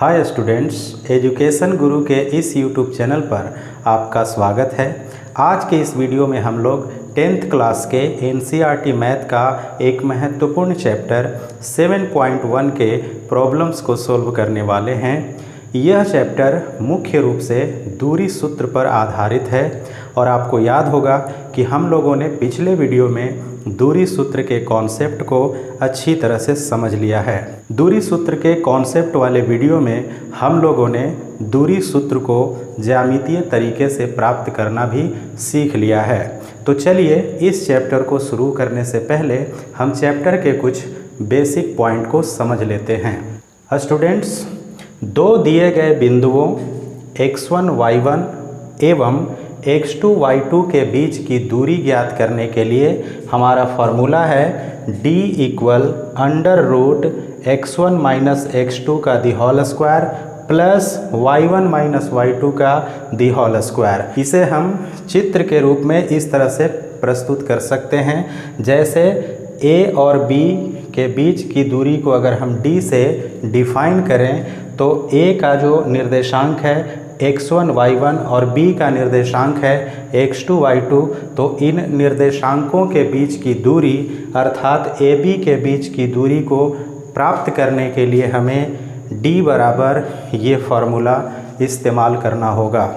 Hi students, education गुरु के इस YouTube channel पर आपका स्वागत है। आज के इस वीडियो में हम लोग 10th क्लास के एनसीईआरटी मैथ का एक महत्वपूर्ण चैप्टर 7.1 के प्रॉब्लम्स को सोल्व करने वाले हैं। यह चैप्टर मुख्य रूप से दूरी सूत्र पर आधारित है और आपको याद होगा कि हम लोगों ने पिछले वीडियो में दूरी सूत्र के कॉन्सेप्ट को अच्छी तरह से समझ लिया है। दूरी सूत्र के कॉन्सेप्ट वाले वीडियो में हम लोगों ने दूरी सूत्र को ज्यामितीय तरीके से प्राप्त करना भी सीख लिया है। तो चलिए इस चैप्टर को शुरू करने से पहले हम चैप्टर के कुछ बेसिक पॉइंट को समझ लेते हैं। स्टूडेंट्स, दो दिए गए बिंदुओं x1 y1 एवं x2 y2 के बीच की दूरी ज्ञात करने के लिए हमारा फॉर्मूला है d equal under root x1 minus x2 का the whole square plus y1 minus y2 का दी होल स्क्वायर। इसे हम चित्र के रूप में इस तरह से प्रस्तुत कर सकते हैं, जैसे a और b के बीच की दूरी को अगर हम d से डिफाइन करें तो a का जो निर्देशांक है x1 y1 और b का निर्देशांक है x2 y2, तो इन निर्देशांकों के बीच की दूरी अर्थात AB के बीच की दूरी को प्राप्त करने के लिए हमें d बराबर ये फॉर्मूला इस्तेमाल करना होगा।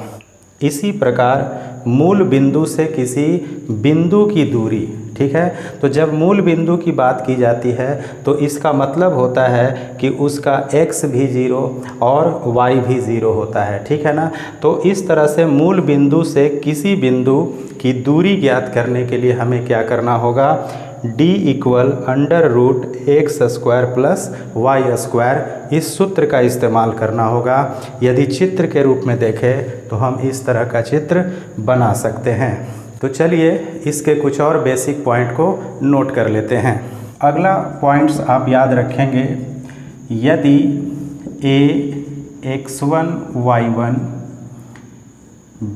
इसी प्रकार मूल बिंदु से किसी बिंदु की दूरी, ठीक है, तो जब मूल बिंदु की बात की जाती है तो इसका मतलब होता है कि उसका x भी 0 और y भी 0 होता है, ठीक है ना। तो इस तरह से मूल बिंदु से किसी बिंदु की दूरी ज्ञात करने के लिए हमें क्या करना होगा, d equal under root x square plus y square, इस सूत्र का इस्तेमाल करना होगा। यदि चित्र के रूप में देखें तो हम इस तरह का चित्र बना सकते हैं। तो चलिए इसके कुछ और बेसिक पॉइंट को नोट कर लेते हैं। अगला पॉइंट्स आप याद रखेंगे, यदि a x1 y1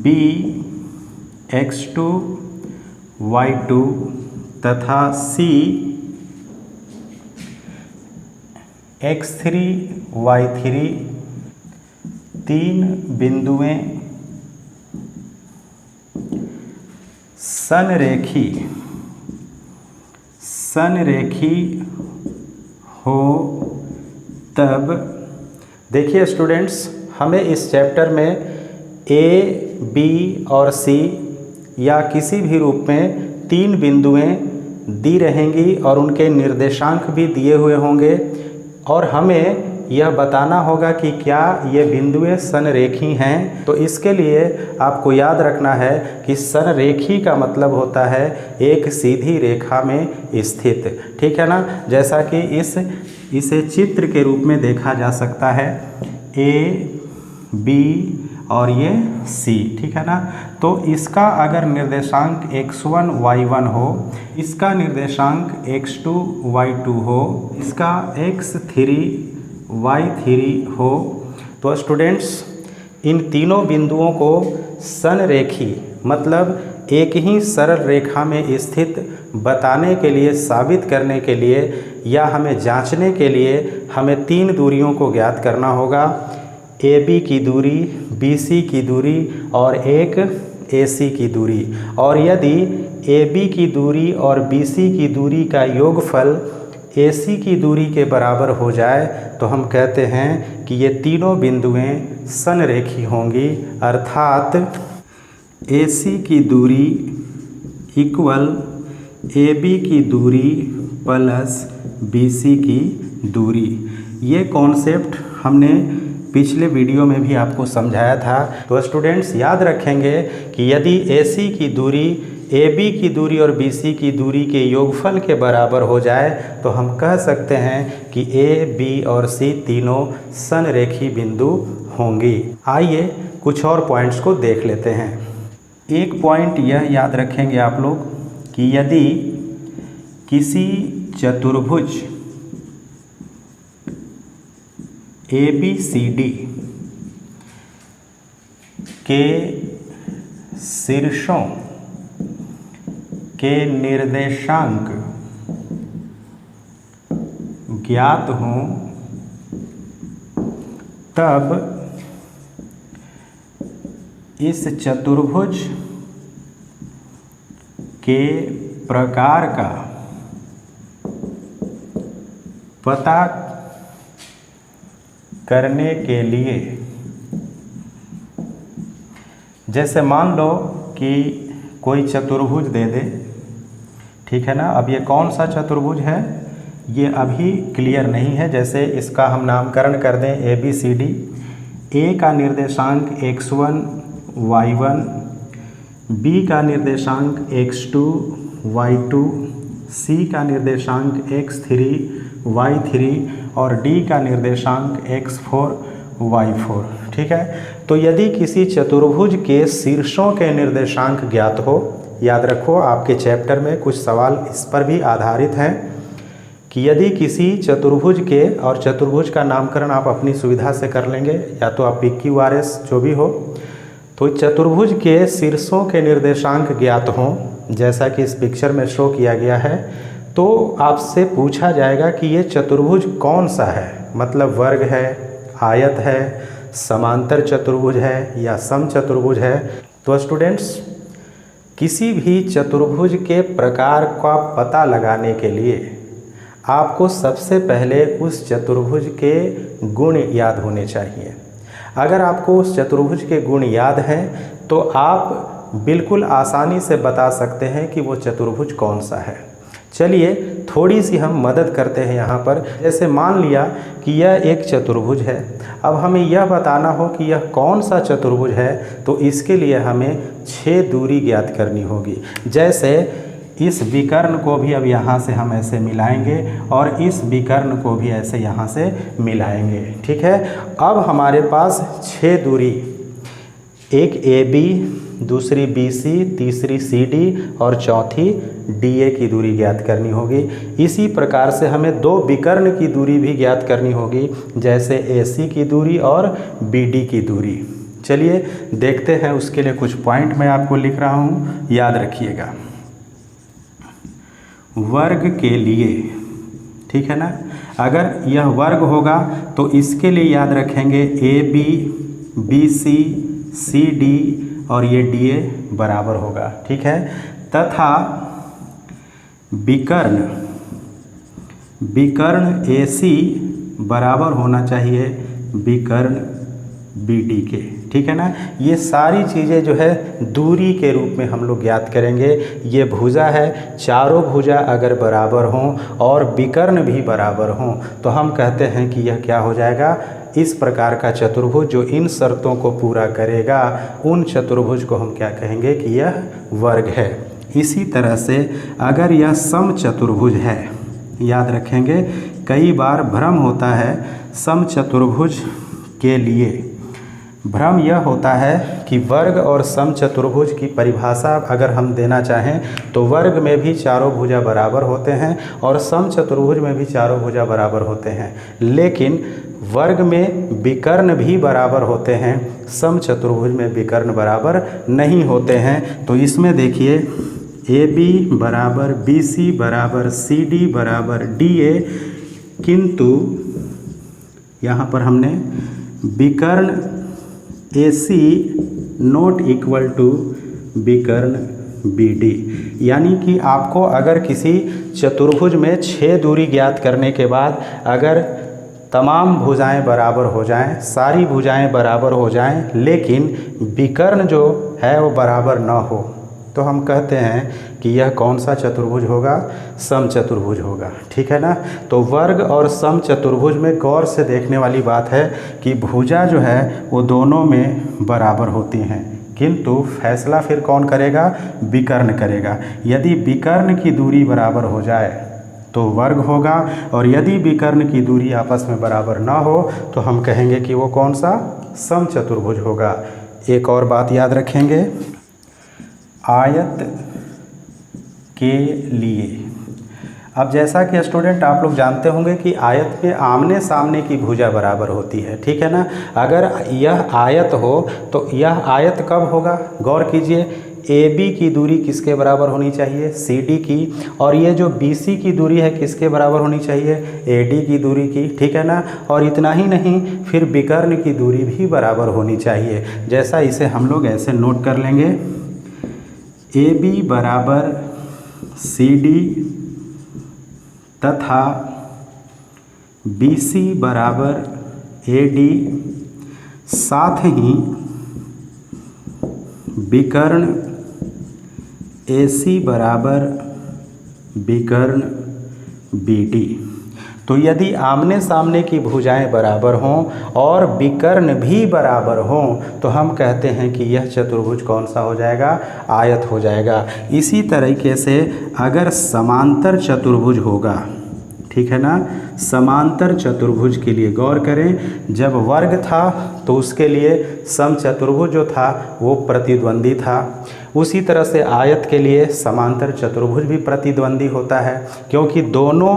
b x2 y2 तथा c x3 y3 तीन बिंदुएं संरेखी हो, तब देखिए स्टूडेंट्स, हमें इस चैप्टर में a, b और c या किसी भी रूप में तीन बिंदुएं दी रहेंगी और उनके निर्देशांक भी दिए हुए होंगे और हमें यह बताना होगा कि क्या ये बिंदुएं संरेखी हैं। तो इसके लिए आपको याद रखना है कि संरेखी का मतलब होता है एक सीधी रेखा में स्थित, ठीक है ना। जैसा कि इसे चित्र के रूप में देखा जा सकता है, a, b और ये c, ठीक है ना। तो इसका अगर निर्देशांक x1 y1 हो, इसका निर्देशांक x2 y2 हो, इसका x3 y3 हो, तो स्टूडेंट्स इन तीनों बिंदुओं को संरेखी मतलब एक ही सरल रेखा में स्थित बताने के लिए, साबित करने के लिए या हमें जांचने के लिए हमें तीन दूरियों को ज्ञात करना होगा, AB की दूरी, BC की दूरी और एक AC की दूरी। और यदि AB की दूरी और BC की दूरी का योगफल AC की दूरी के बराबर हो जाए तो हम कहते हैं कि ये तीनों बिंदुएं संरेखी होंगी, अर्थात AC की दूरी इक्वल AB की दूरी प्लस BC की दूरी। ये कॉन्सेप्ट हमने पिछले वीडियो में भी आपको समझाया था। तो स्टूडेंट्स याद रखेंगे कि यदि AC की दूरी AB की दूरी और BC की दूरी के योगफल के बराबर हो जाए तो हम कह सकते हैं कि A, B और C तीनों संरेखी बिंदु होंगी। आइए कुछ और पॉइंट्स को देख लेते हैं। एक पॉइंट यह याद रखेंगे आप लोग कि यदि किसी चतुर्भुज ABCD के शीर्षों के निर्देशांक ज्ञात हों तब इस चतुर्भुज के प्रकार का पता करने के लिए, जैसे मान लो कि कोई चतुर्भुज दे दे, ठीक है ना। अब ये कौन सा चतुर्भुज है ये अभी क्लियर नहीं है। जैसे इसका हम नामकरण कर दें ABCD। ए का निर्देशांक x1 y1, बी का निर्देशांक x2 y2, सी का निर्देशांक x3 y3 और डी का निर्देशांक x4 y4, ठीक है। तो यदि किसी चतुर्भुज के शीर्षों के निर्देशांक ज्ञात हो, याद रखो आपके चैप्टर में कुछ सवाल इस पर भी आधारित हैं कि यदि किसी चतुर्भुज के, और चतुर्भुज का नामकरण आप अपनी सुविधा से कर लेंगे, या तो आप PQRS जो भी हो, तो चतुर्भुज के शीर्षों के निर्देशांक ज्ञात हों, जैसा कि इस पिक्चर में शो किया गया है, तो आपसे पूछा जाएगा कि ये चतुर्भुज कौन सा है, मतलब वर्ग है, आयत है, समांतर चतुर्भुज है या समचतुर्भुज है। तो स्टूडेंट्स, किसी भी चतुर्भुज के प्रकार का पता लगाने के लिए आपको सबसे पहले उस चतुर्भुज के गुण याद होने चाहिए। अगर आपको उस चतुर्भुज के गुण याद हैं तो आप बिल्कुल आसानी से बता सकते हैं कि वो चतुर्भुज कौन सा है। चलिए थोड़ी सी हम मदद करते हैं यहाँ पर। जैसे मान लिया कि यह एक चतुर्भुज है, अब हमें यह बताना हो कि यह कौन सा चतुर्भुज है, तो इसके लिए हमें 6 दूरी ज्ञात करनी होगी। जैसे इस विकर्ण को भी अब यहाँ से हम ऐसे मिलाएंगे और इस विकर्ण को भी ऐसे यहाँ से मिलाएंगे, ठीक है। अब हमारे पास 6 दूरी, एक AB, दूसरी BC, तीसरी CD और चौथी DA की दूरी ज्ञात करनी होगी। इसी प्रकार से हमें 2 विकर्ण की दूरी भी ज्ञात करनी होगी, जैसे AC की दूरी और BD की दूरी। चलिए देखते हैं, उसके लिए कुछ पॉइंट मैं आपको लिख रहा हूँ, याद रखिएगा। वर्ग के लिए, ठीक है ना, अगर यह वर्ग होगा तो इसके लिए याद रखेंगे AB, BC, CD और ये DA बराबर होगा, ठीक है। तथा विकर्ण AC बराबर होना चाहिए विकर्ण BD के, ठीक है ना। ये सारी चीज़ें जो है दूरी के रूप में हम लोग ज्ञात करेंगे। ये भुजा है, चारों भुजा अगर बराबर हों और विकर्ण भी बराबर हों तो हम कहते हैं कि यह क्या हो जाएगा, इस प्रकार का चतुर्भुज जो इन शर्तों को पूरा करेगा, उन चतुर्भुज को हम क्या कहेंगे कि यह वर्ग है। इसी तरह से अगर यह समचतुर्भुज है, याद रखेंगे, कई बार भ्रम होता है समचतुर्भुज के लिए। भ्रम यह होता है कि वर्ग और समचतुर्भुज की परिभाषा अगर हम देना चाहें तो वर्ग में भी चारों भुजा बराबर होते हैं और समचतुर्भुज में भी चारों भुजा बराबर होते हैं, लेकिन वर्ग में विकर्ण भी बराबर होते हैं, समचतुर्भुज में विकर्ण बराबर नहीं होते हैं। तो इसमें देखिए AB बराबर BC बराबर CD बराबर DA, किंतु यहाँ पर हमने विकर्ण AC नॉट इक्वल टू विकर्ण BD, यानी कि आपको अगर किसी चतुर्भुज में 6 दूरी ज्ञात करने के बाद अगर तमाम भुजाएं बराबर हो जाएं, सारी भुजाएं बराबर हो जाएं, लेकिन विकर्ण जो है वो बराबर न हो, तो हम कहते हैं कि यह कौन सा चतुर्भुज होगा, समचतुर्भुज होगा, ठीक है ना। तो वर्ग और समचतुर्भुज में गौर से देखने वाली बात है कि भुजा जो है वो दोनों में बराबर होती हैं, किंतु फैसला फिर कौन करेगा, विकर्ण करेगा। यदि विकर्ण की दूरी बराबर हो जाए तो वर्ग होगा, और यदि विकर्ण की दूरी आपस में बराबर ना हो तो हम कहेंगे कि वो कौन सा, समचतुर्भुज होगा। एक और बात याद रखेंगे, आयत के लिए। अब जैसा कि स्टूडेंट आप लोग जानते होंगे कि आयत में आमने सामने की भुजा बराबर होती है, ठीक है ना। अगर यह आयत हो तो यह आयत कब होगा, गौर कीजिए, AB की दूरी किसके बराबर होनी चाहिए, CD की, और ये जो BC की दूरी है किसके बराबर होनी चाहिए, AD की दूरी की, ठीक है ना। और इतना ही नहीं, फिर विकर्ण की दूरी भी बराबर होनी चाहिए। जैसा इसे हम लोग ऐसे नोट कर लेंगे, AB बराबर CD तथा BC बराबर AD, साथ ही विकर्ण AC बराबर विकर्ण BD। तो यदि आमने सामने की भुजाएं बराबर हों और विकर्ण भी बराबर हों तो हम कहते हैं कि यह चतुर्भुज कौन सा हो जाएगा, आयत हो जाएगा। इसी तरीके से अगर समांतर चतुर्भुज होगा, ठीक है ना, समांतर चतुर्भुज के लिए गौर करें, जब वर्ग था तो उसके लिए समचतुर्भुज जो था वो प्रतिद्वंदी था। उसी तरह से आयत के लिए समांतर चतुर्भुज भी प्रतिद्वंदी होता है, क्योंकि दोनों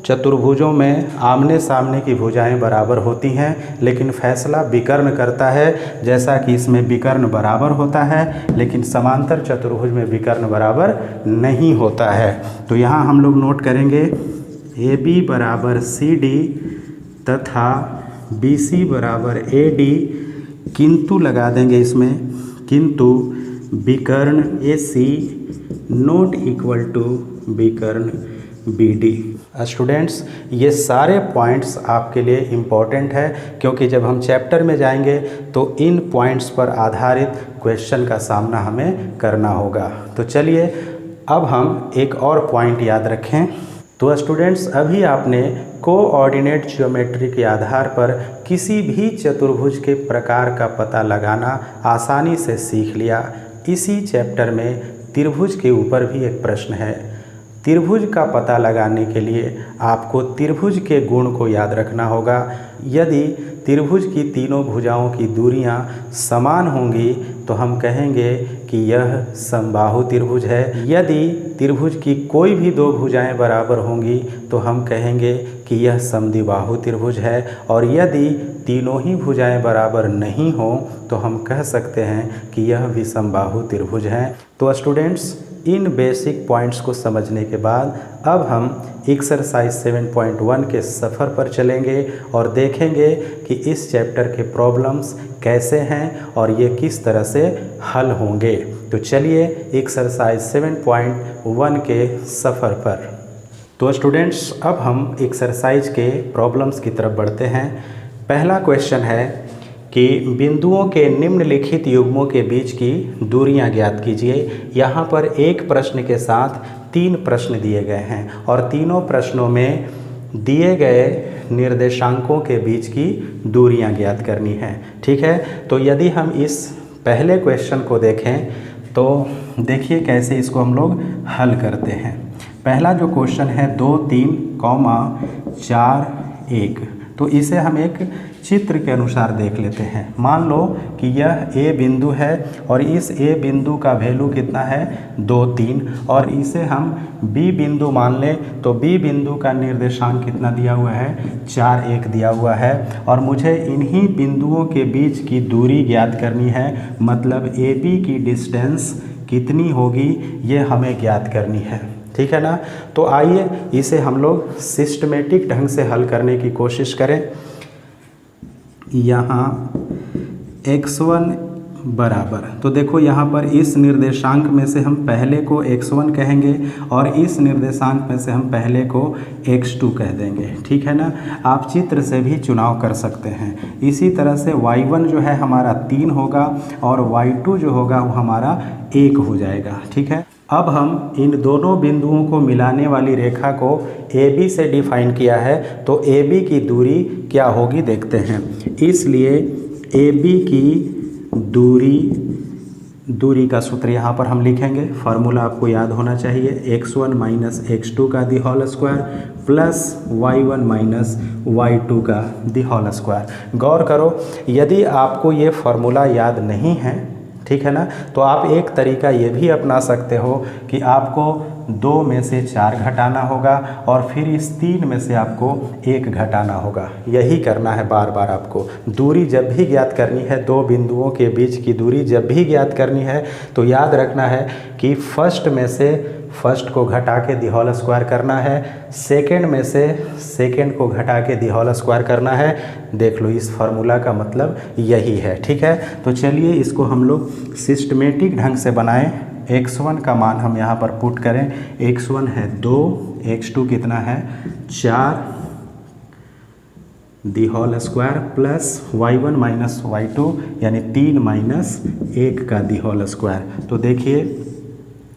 चतुर्भुजों में आमने सामने की भुजाएं बराबर होती हैं, लेकिन फैसला विकर्ण करता है। जैसा कि इसमें विकर्ण बराबर होता है, लेकिन समांतर चतुर्भुज में विकर्ण बराबर नहीं होता है। तो यहाँ हम लोग नोट करेंगे AB बराबर CD तथा BC बराबर AD, किंतु लगा देंगे इसमें, किंतु विकर्ण AC नॉट इक्वल टू विकर्ण BD। स्टूडेंट्स, ये सारे पॉइंट्स आपके लिए इम्पॉर्टेंट है, क्योंकि जब हम चैप्टर में जाएंगे तो इन पॉइंट्स पर आधारित क्वेश्चन का सामना हमें करना होगा। तो चलिए अब हम एक और पॉइंट याद रखें। तो स्टूडेंट्स, अभी आपने कोऑर्डिनेट ज्योमेट्री के आधार पर किसी भी चतुर्भुज के प्रकार का पता लगाना आसानी से सीख लिया। इसी चैप्टर में त्रिभुज के ऊपर भी एक प्रश्न है। त्रिभुज का पता लगाने के लिए आपको त्रिभुज के गुण को याद रखना होगा। यदि त्रिभुज की तीनों भुजाओं की दूरियां समान होंगी तो हम कहेंगे कि यह समबाहु त्रिभुज है। यदि त्रिभुज की कोई भी दो भुजाएं बराबर होंगी तो हम कहेंगे कि यह समद्विबाहु त्रिभुज है। और यदि तीनों ही भुजाएं बराबर नहीं हों तो हम कह सकते हैं कि यह विषमबाहु त्रिभुज है। तो स्टूडेंट्स, इन बेसिक पॉइंट्स को समझने के बाद अब हम एक्सरसाइज 7.1 के सफ़र पर चलेंगे और देखेंगे कि इस चैप्टर के प्रॉब्लम्स कैसे हैं और ये किस तरह से हल होंगे। तो चलिए एक्सरसाइज 7.1 के सफ़र पर। तो स्टूडेंट्स, अब हम एक्सरसाइज के प्रॉब्लम्स की तरफ बढ़ते हैं। पहला क्वेश्चन है कि बिंदुओं के निम्नलिखित युग्मों के बीच की दूरियां ज्ञात कीजिए। यहाँ पर एक प्रश्न के साथ 3 प्रश्न दिए गए हैं और तीनों प्रश्नों में दिए गए निर्देशांकों के बीच की दूरियां ज्ञात करनी है। ठीक है, तो यदि हम इस पहले क्वेश्चन को देखें तो देखिए कैसे इसको हम लोग हल करते हैं। पहला जो क्वेश्चन है 2, 3, 4, 1, तो इसे हम एक चित्र के अनुसार देख लेते हैं। मान लो कि यह A बिंदु है और इस A बिंदु का वैल्यू कितना है 2, 3, और इसे हम B बिंदु मान लें तो B बिंदु का निर्देशांक कितना दिया हुआ है 4, 1 दिया हुआ है। और मुझे इन्हीं बिंदुओं के बीच की दूरी ज्ञात करनी है, मतलब AB की डिस्टेंस कितनी होगी ये हमें ज्ञात करनी है। ठीक है ना। तो आइए इसे हम लोग सिस्टमेटिक ढंग से हल करने की कोशिश करें। यहाँ x1 बराबर, तो देखो यहाँ पर इस निर्देशांक में से हम पहले को x1 कहेंगे और इस निर्देशांक में से हम पहले को x2 कह देंगे। ठीक है ना। आप चित्र से भी चुनाव कर सकते हैं। इसी तरह से y1 जो है हमारा 3 होगा और y2 जो होगा वो हमारा 1 हो जाएगा। ठीक है। अब हम इन दोनों बिंदुओं को मिलाने वाली रेखा को AB से डिफाइन किया है, तो AB की दूरी क्या होगी देखते हैं। इसलिए AB की दूरी का सूत्र यहाँ पर हम लिखेंगे। फार्मूला आपको याद होना चाहिए, x1 माइनस x2 का the whole square plus y1 minus y2 का दी होल स्क्वायर। गौर करो, यदि आपको ये फार्मूला याद नहीं है, ठीक है ना, तो आप एक तरीका ये भी अपना सकते हो कि आपको 2 में से 4 घटाना होगा और फिर इस 3 में से आपको 1 घटाना होगा। यही करना है बार बार आपको। दूरी जब भी ज्ञात करनी है, दो बिंदुओं के बीच की दूरी जब भी ज्ञात करनी है तो याद रखना है कि फर्स्ट में से फर्स्ट को घटा के दी होल स्क्वायर करना है, सेकंड में से सेकंड को घटा के दी होल स्क्वायर करना है। देख लो, इस फार्मूला का मतलब यही है। ठीक है, तो चलिए इसको हम लोग सिस्टमेटिक ढंग से बनाएं। x1 का मान हम यहाँ पर पुट करें। x1 है 2, x2 कितना है 4 the whole square plus y1 minus y2 यानी 3 माइनस 1 का दी होल स्क्वायर। तो देखिए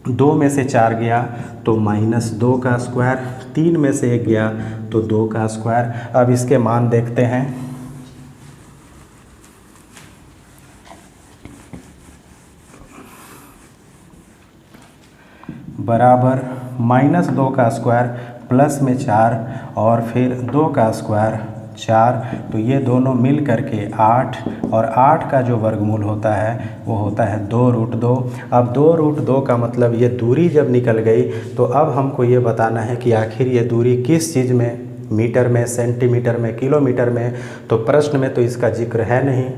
2 में से 4 गया तो -2 का स्क्वायर, 3 में से 1 गया तो 2 का स्क्वायर। अब इसके मान देखते हैं। बराबर -2 का स्क्वायर प्लस में 4 और फिर 2 का स्क्वायर 4, तो ये दोनों मिल करके 8 और 8 का जो वर्गमूल होता है वो होता है 2√2। अब 2√2 का मतलब ये दूरी जब निकल गई तो अब हमको ये बताना है कि आखिर ये दूरी किस चीज़ में, मीटर में, सेंटीमीटर में, किलोमीटर में। तो प्रश्न में तो इसका जिक्र है नहीं,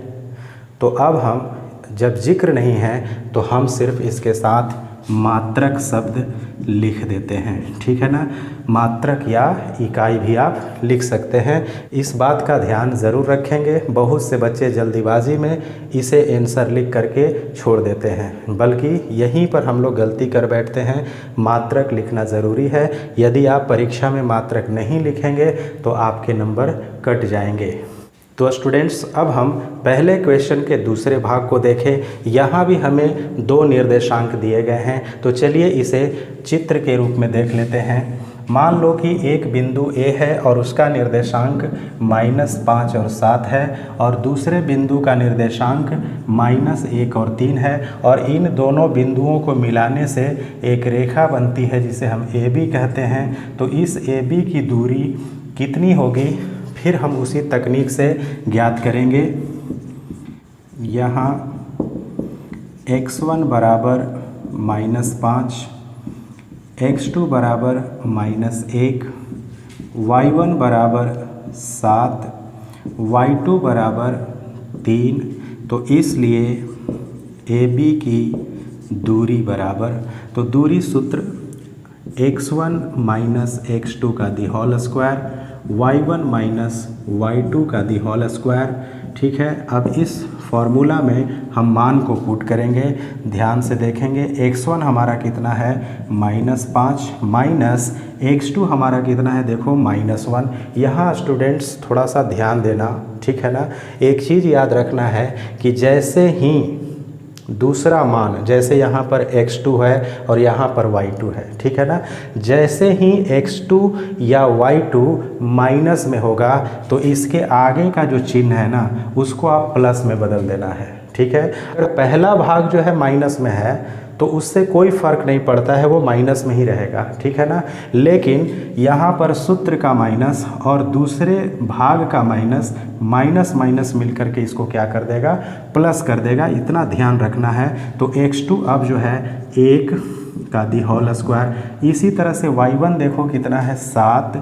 तो अब हम जब जिक्र नहीं है तो हम सिर्फ इसके साथ मात्रक शब्द लिख देते हैं। ठीक है ना, मात्रक या इकाई भी आप लिख सकते हैं। इस बात का ध्यान ज़रूर रखेंगे, बहुत से बच्चे जल्दीबाजी में इसे आंसर लिख करके छोड़ देते हैं, बल्कि यहीं पर हम लोग गलती कर बैठते हैं। मात्रक लिखना ज़रूरी है। यदि आप परीक्षा में मात्रक नहीं लिखेंगे तो आपके नंबर कट जाएंगे। तो स्टूडेंट्स, अब हम पहले क्वेश्चन के दूसरे भाग को देखें। यहाँ भी हमें 2 निर्देशांक दिए गए हैं, तो चलिए इसे चित्र के रूप में देख लेते हैं। मान लो कि एक बिंदु A है और उसका निर्देशांक -5 और 7 है, और दूसरे बिंदु का निर्देशांक -1 और 3 है, और इन दोनों बिंदुओं को मिलाने से एक रेखा बनती है जिसे हम AB कहते हैं। तो इस AB की दूरी कितनी होगी, फिर हम उसी तकनीक से ज्ञात करेंगे। यहाँ x1 बराबर -5, x2 बराबर -1, y1 बराबर 7, y2 बराबर 3। तो इसलिए AB की दूरी बराबर, तो दूरी सूत्र x1 माइनस x2 का the whole square, y1 minus y2 का दी होल स्क्वायर। ठीक है, अब इस फॉर्मूला में हम मान को पुट करेंगे। ध्यान से देखेंगे, x1 हमारा कितना है -5 माइनस x2 हमारा कितना है, देखो -1। यहाँ स्टूडेंट्स थोड़ा सा ध्यान देना, ठीक है ना। एक चीज़ याद रखना है कि जैसे ही दूसरा मान, जैसे यहाँ पर x2 है और यहाँ पर y2 है, ठीक है ना, जैसे ही x2 या y2 माइनस में होगा तो इसके आगे का जो चिन्ह है ना उसको आप प्लस में बदल देना है। ठीक है, अगर पहला भाग जो है माइनस में है तो उससे कोई फ़र्क नहीं पड़ता है, वो माइनस में ही रहेगा। ठीक है ना, लेकिन यहाँ पर सूत्र का माइनस और दूसरे भाग का माइनस, माइनस माइनस मिलकर के इसको क्या कर देगा, प्लस कर देगा। इतना ध्यान रखना है। तो x2 अब जो है 1 का दी होल स्क्वायर। इसी तरह से y1 देखो कितना है 7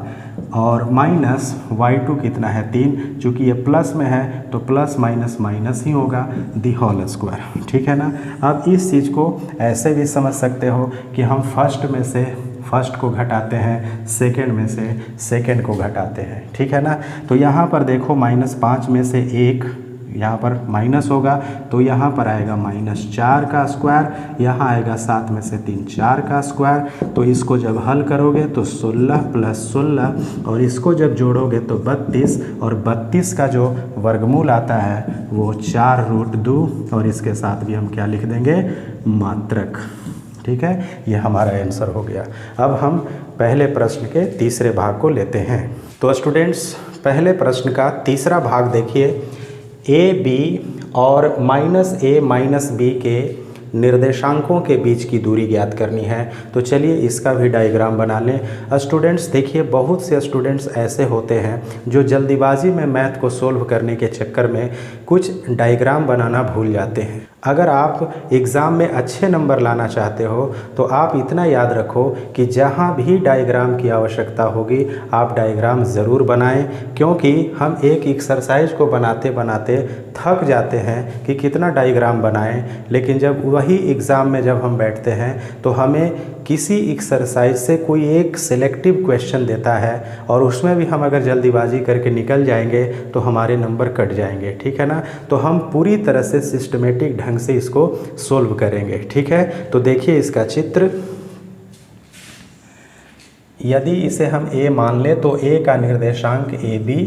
और माइनस y2 कितना है 3। चूँकि ये प्लस में है तो प्लस माइनस माइनस ही होगा, दी होल स्क्वायर। ठीक है ना। अब इस चीज़ को ऐसे भी समझ सकते हो कि हम फर्स्ट में से फर्स्ट को घटाते हैं, सेकंड में से सेकंड को घटाते हैं। ठीक है ना। तो यहाँ पर देखो -5 में से 1 यहाँ पर माइनस होगा तो यहाँ पर आएगा -4 का स्क्वायर, यहाँ आएगा 7 में से 3 4 का स्क्वायर। तो इसको जब हल करोगे तो 16 + 16 और इसको जब जोड़ोगे तो 32, और 32 का जो वर्गमूल आता है वो 4√2, और इसके साथ भी हम क्या लिख देंगे, मात्रक। ठीक है, ये हमारा आंसर हो गया। अब हम पहले प्रश्न के तीसरे भाग को लेते हैं। तो स्टूडेंट्स, पहले प्रश्न का तीसरा भाग देखिए। AB और -a - b के निर्देशांकों के बीच की दूरी ज्ञात करनी है। तो चलिए इसका भी डायग्राम बना लें। स्टूडेंट्स देखिए, बहुत से स्टूडेंट्स ऐसे होते हैं जो जल्दीबाजी में मैथ को सोल्व करने के चक्कर में कुछ डायग्राम बनाना भूल जाते हैं। अगर आप एग्ज़ाम में अच्छे नंबर लाना चाहते हो तो आप इतना याद रखो कि जहाँ भी डायग्राम की आवश्यकता होगी आप डायग्राम ज़रूर बनाएं, क्योंकि हम एक एक्सरसाइज को बनाते बनाते थक जाते हैं कि कितना डायग्राम बनाएं, लेकिन जब वही एग्ज़ाम में जब हम बैठते हैं तो हमें किसी एक्सरसाइज से कोई एक सिलेक्टिव क्वेश्चन देता है और उसमें भी हम अगर जल्दीबाजी करके निकल जाएंगे तो हमारे नंबर कट जाएंगे, ठीक है ना। तो हम पूरी तरह से सिस्टमेटिक ढंग से इसको सोल्व करेंगे, ठीक है। तो देखिए इसका चित्र, यदि इसे हम a मान लें तो a का निर्देशांक ए बी,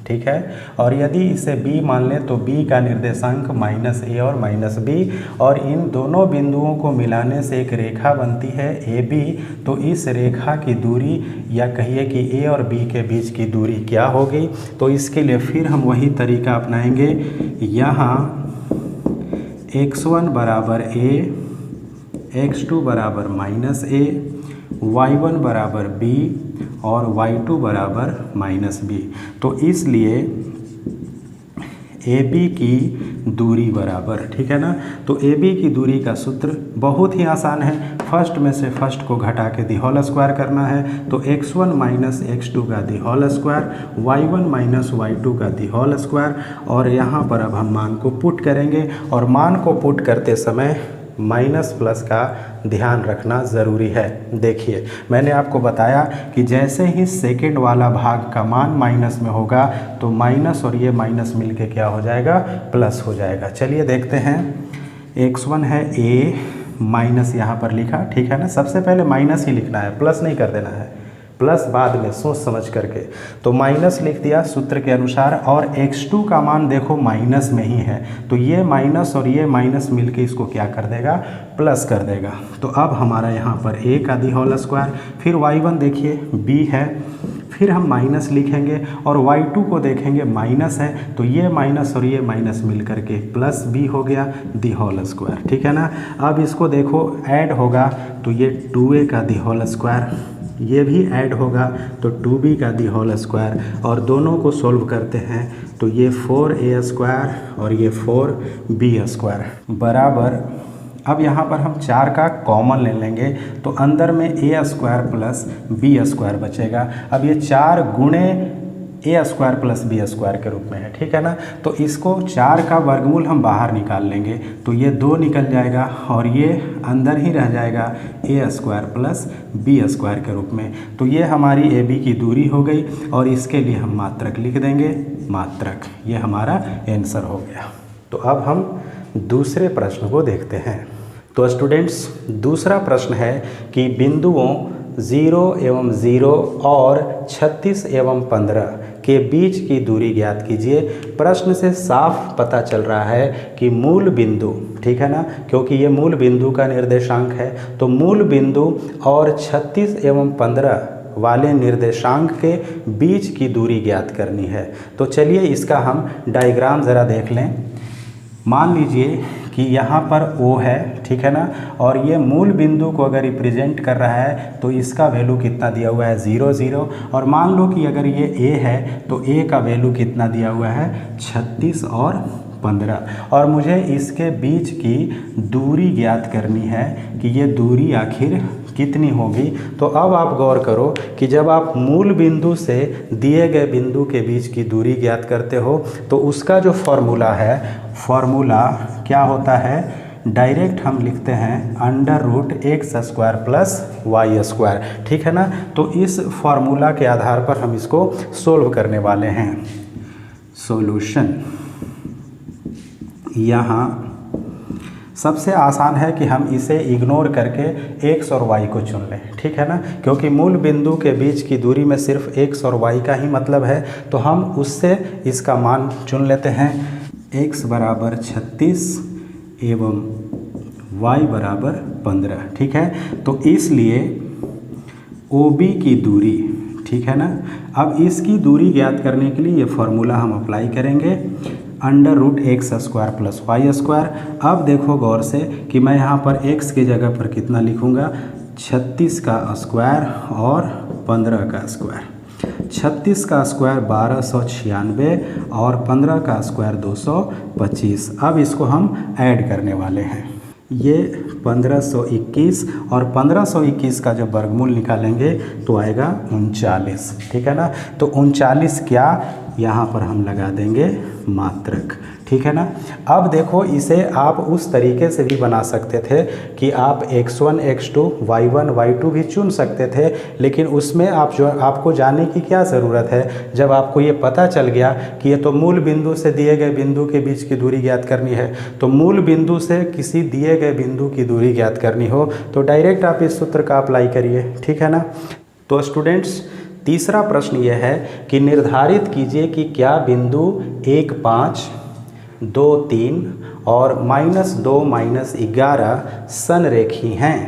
ठीक है, और यदि इसे b मान लें तो b का निर्देशांक -a और -b, और इन दोनों बिंदुओं को मिलाने से एक रेखा बनती है AB। तो इस रेखा की दूरी या कहिए कि a और b के बीच की दूरी क्या होगी। तो इसके लिए फिर हम वही तरीका अपनाएंगे। यहाँ x1 बराबर a, x2 बराबर -a, y1 बराबर b और y2 बराबर -b। तो इसलिए AB की दूरी बराबर, ठीक है ना। तो AB की दूरी का सूत्र बहुत ही आसान है, फर्स्ट में से फर्स्ट को घटा के दी होल स्क्वायर करना है। तो x1 माइनस x2 का the whole square, y1 minus y2 का दी होल स्क्वायर, और यहाँ पर अब हम मान को पुट करेंगे, और मान को पुट करते समय माइनस प्लस का ध्यान रखना ज़रूरी है। देखिए मैंने आपको बताया कि जैसे ही सेकंड वाला भाग का मान माइनस में होगा तो माइनस और ये माइनस मिलके क्या हो जाएगा, प्लस हो जाएगा। चलिए देखते हैं, x1 है a माइनस यहाँ पर लिखा, ठीक है ना। सबसे पहले माइनस ही लिखना है, प्लस नहीं कर देना है, प्लस बाद में सोच समझ करके। तो माइनस लिख दिया सूत्र के अनुसार, और x2 का मान देखो माइनस में ही है, तो ये माइनस और ये माइनस मिलके इसको क्या कर देगा, प्लस कर देगा। तो अब हमारा यहाँ पर a का दी होल स्क्वायर, फिर y1 देखिए b है, फिर हम माइनस लिखेंगे, और y2 को देखेंगे माइनस है, तो ये माइनस और ये माइनस मिल करके प्लस b हो गया दी होल स्क्वायर, ठीक है ना। अब इसको देखो ऐड होगा तो ये 2a का दी होल स्क्वायर, ये भी ऐड होगा तो 2b का दी होल स्क्वायर, और दोनों को सोल्व करते हैं तो ये 4a स्क्वायर और ये 4b स्क्वायर बराबर। अब यहाँ पर हम 4 का कॉमन ले लेंगे तो अंदर में a square plus b square बचेगा। अब ये 4 गुणे a square plus b square के रूप में है, ठीक है ना। तो इसको 4 का वर्गमूल हम बाहर निकाल लेंगे तो ये 2 निकल जाएगा, और ये अंदर ही रह जाएगा a square plus b square के रूप में। तो ये हमारी AB की दूरी हो गई, और इसके लिए हम मात्रक लिख देंगे, मात्रक, ये हमारा आंसर हो गया। तो अब हम दूसरे प्रश्न को देखते हैं। तो स्टूडेंट्स दूसरा प्रश्न है कि बिंदुओं 0 एवं 0 और 36 एवं 15 के बीच की दूरी ज्ञात कीजिए। प्रश्न से साफ पता चल रहा है कि मूल बिंदु, ठीक है ना, क्योंकि ये मूल बिंदु का निर्देशांक है, तो मूल बिंदु और 36 एवं 15 वाले निर्देशांक के बीच की दूरी ज्ञात करनी है। तो चलिए इसका हम डायग्राम ज़रा देख लें। मान लीजिए कि यहाँ पर O है, ठीक है ना, और ये मूल बिंदु को अगर रिप्रेजेंट कर रहा है तो इसका वैल्यू कितना दिया हुआ है, 0 0। और मान लो कि अगर ये A है तो A का वैल्यू कितना दिया हुआ है, 36 और 15, और मुझे इसके बीच की दूरी ज्ञात करनी है कि ये दूरी आखिर कितनी होगी। तो अब आप गौर करो कि जब आप मूल बिंदु से दिए गए बिंदु के बीच की दूरी ज्ञात करते हो तो उसका जो फॉर्मूला है, फॉर्मूला क्या होता है, डायरेक्ट हम लिखते हैं √x square plus y square, ठीक है ना। तो इस फॉर्मूला के आधार पर हम इसको सोल्व करने वाले हैं। सॉल्यूशन, यहाँ सबसे आसान है कि हम इसे इग्नोर करके x और y को चुन लें, ठीक है ना, क्योंकि मूल बिंदु के बीच की दूरी में सिर्फ x और y का ही मतलब है, तो हम उससे इसका मान चुन लेते हैं। x बराबर 36 एवं y बराबर 15, ठीक है। तो इसलिए OB की दूरी, ठीक है ना। अब इसकी दूरी ज्ञात करने के लिए ये फॉर्मूला हम अप्लाई करेंगे, √x square plus y square. अब देखो गौर से कि मैं यहाँ पर x की जगह पर कितना लिखूँगा, 36 का स्क्वायर और 15 का स्क्वायर। 36 का स्क्वायर 1296 और 15 का स्क्वायर 225। अब इसको हम ऐड करने वाले हैं। ये 1521 और 1521 का जब वर्गमूल निकालेंगे तो आएगा 39। ठीक है ना। तो 39 क्या, यहाँ पर हम लगा देंगे मात्रक। ठीक है ना। अब देखो, इसे आप उस तरीके से भी बना सकते थे कि आप x1 x2 y1 y2 भी चुन सकते थे, लेकिन उसमें आपको जाने की क्या ज़रूरत है। जब आपको ये पता चल गया कि ये तो मूल बिंदु से दिए गए बिंदु के बीच की दूरी ज्ञात करनी है, तो मूल बिंदु से किसी दिए गए बिंदु की दूरी ज्ञात करनी हो तो डायरेक्ट आप इस सूत्र का अप्लाई करिए। ठीक है ना। तो स्टूडेंट्स, तीसरा प्रश्न यह है कि निर्धारित कीजिए कि क्या बिंदु 1 5 2 3 और -2 -11 संरेखी हैं।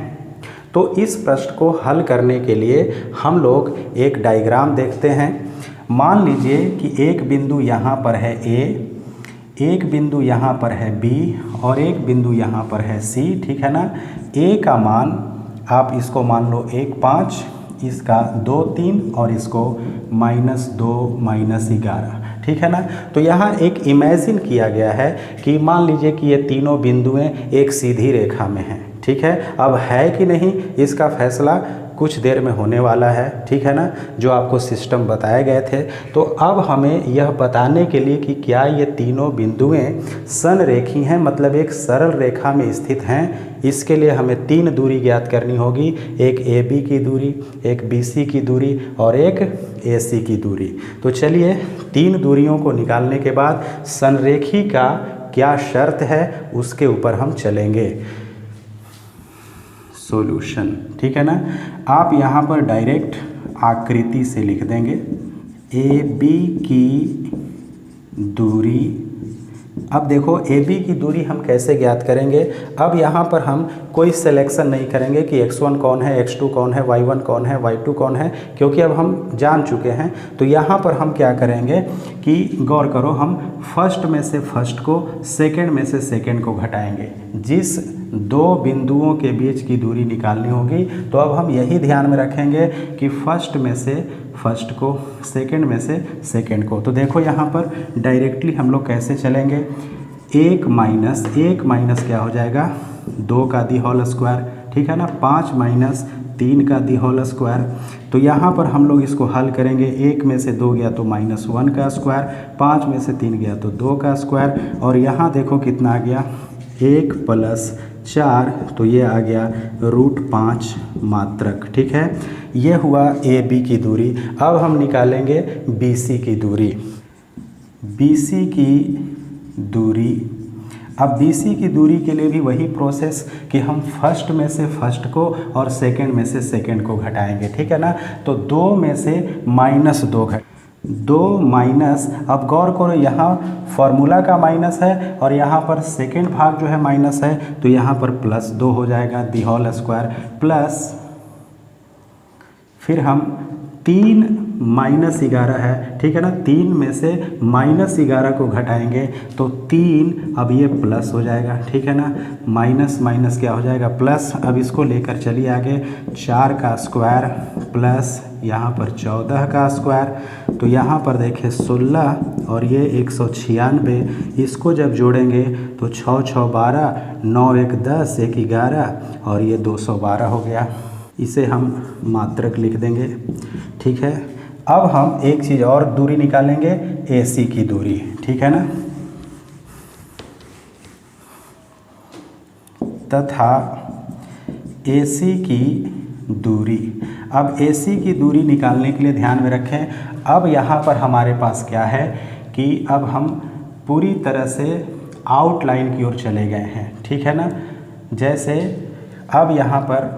तो इस प्रश्न को हल करने के लिए हम लोग एक डायग्राम देखते हैं। मान लीजिए कि एक बिंदु यहाँ पर है A, एक बिंदु यहाँ पर है B और एक बिंदु यहाँ पर है C। ठीक है ना। A का मान आप इसको मान लो 1 5, इसका 2 3 और इसको -2 -11। ठीक है ना। तो यहाँ एक इमेजिन किया गया है कि मान लीजिए कि ये तीनों बिंदुएं एक सीधी रेखा में हैं। ठीक है। अब है कि नहीं, इसका फैसला कुछ देर में होने वाला है। ठीक है ना, जो आपको सिस्टम बताए गए थे। तो अब हमें यह बताने के लिए कि क्या ये तीनों बिंदुएं संरेखी हैं, मतलब एक सरल रेखा में स्थित हैं, इसके लिए हमें 3 दूरी ज्ञात करनी होगी। एक AB की दूरी, एक BC की दूरी और एक AC की दूरी। तो चलिए 3 दूरियों को निकालने के बाद संरेखी का क्या शर्त है उसके ऊपर हम चलेंगे। सॉल्यूशन। ठीक है ना। आप यहाँ पर डायरेक्ट आकृति से लिख देंगे AB की दूरी। अब देखो AB की दूरी हम कैसे ज्ञात करेंगे। अब यहाँ पर हम कोई सिलेक्शन नहीं करेंगे कि x1 कौन है, x2 कौन है, y1 कौन है, y2 कौन है, क्योंकि अब हम जान चुके हैं। तो यहाँ पर हम क्या करेंगे कि गौर करो, हम फर्स्ट में से फर्स्ट को, सेकंड में से सेकंड को घटाएंगे। जिस 2 बिंदुओं के बीच की दूरी निकालनी होगी, तो अब हम यही ध्यान में रखेंगे कि फर्स्ट में से फर्स्ट को, सेकंड में से सेकंड को। तो देखो यहाँ पर डायरेक्टली हम लोग कैसे चलेंगे। 1 माइनस क्या हो जाएगा, 2 का दी होल स्क्वायर। ठीक है ना। 5 माइनस 3 का दी होल स्क्वायर। तो यहाँ पर हम लोग इसको हल करेंगे। 1 में से 2 गया तो -1 का स्क्वायर, 5 में से 3 गया तो 2 का स्क्वायर, और यहाँ देखो कितना आ गया, 1 + 4, तो ये आ गया √5 मात्रक। ठीक है। ये हुआ AB की दूरी। अब हम निकालेंगे BC की दूरी। BC की दूरी, अब BC की दूरी के लिए भी वही प्रोसेस कि हम फर्स्ट में से फर्स्ट को और सेकंड में से सेकंड को घटाएंगे। ठीक है ना। तो 2 में से -2 घट 2 माइनस, अब गौर करो यहाँ फॉर्मूला का माइनस है और यहाँ पर सेकेंड भाग जो है माइनस है, तो यहाँ पर +2 हो जाएगा दी होल स्क्वायर, प्लस फिर हम 3 -11 है। ठीक है ना। 3 में से -11 को घटाएंगे तो 3, अब ये प्लस हो जाएगा। ठीक है ना। माइनस माइनस क्या हो जाएगा, प्लस। अब इसको लेकर चलिए आगे, 4 का स्क्वायर प्लस यहाँ पर 14 का स्क्वायर, तो यहाँ पर देखें 16 और ये 196, इसको जब जोड़ेंगे तो 6 6 12, 9 1 10, 1 11 और ये 212 हो गया। इसे हम मात्रक लिख देंगे। ठीक है। अब हम एक चीज़ और दूरी निकालेंगे, AC की दूरी। ठीक है ना। तथा AC की दूरी, अब AC की दूरी निकालने के लिए ध्यान में रखें, अब यहाँ पर हमारे पास क्या है कि अब हम पूरी तरह से आउटलाइन की ओर चले गए हैं। ठीक है ना। जैसे अब यहाँ पर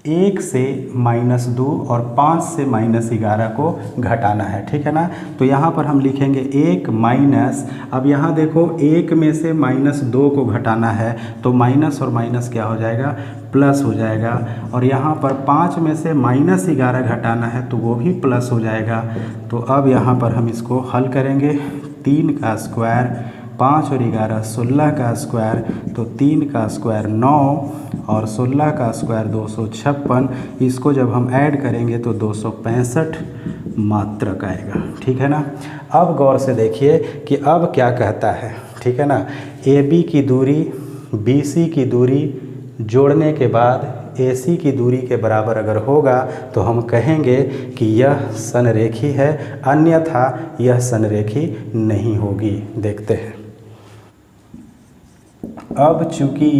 1 से -2 और 5 से -11 को घटाना है। ठीक है ना। तो यहाँ पर हम लिखेंगे 1 माइनस, अब यहाँ देखो 1 में से -2 को घटाना है, तो माइनस और माइनस क्या हो जाएगा, प्लस हो जाएगा, और यहाँ पर 5 में से -11 घटाना है तो वो भी प्लस हो जाएगा। तो अब यहाँ पर हम इसको हल करेंगे, 3 का स्क्वायर 5 और 11 16 का स्क्वायर, तो 3 का स्क्वायर 9 और 16 का स्क्वायर 256। इसको जब हम ऐड करेंगे तो 265 मात्रक आएगा। ठीक है ना। अब गौर से देखिए कि अब क्या कहता है। ठीक है ना। AB की दूरी BC की दूरी जोड़ने के बाद AC की दूरी के बराबर अगर होगा तो हम कहेंगे कि यह समरेखी है, अन्यथा यह समरेखी नहीं होगी। देखते हैं। अब चूंकि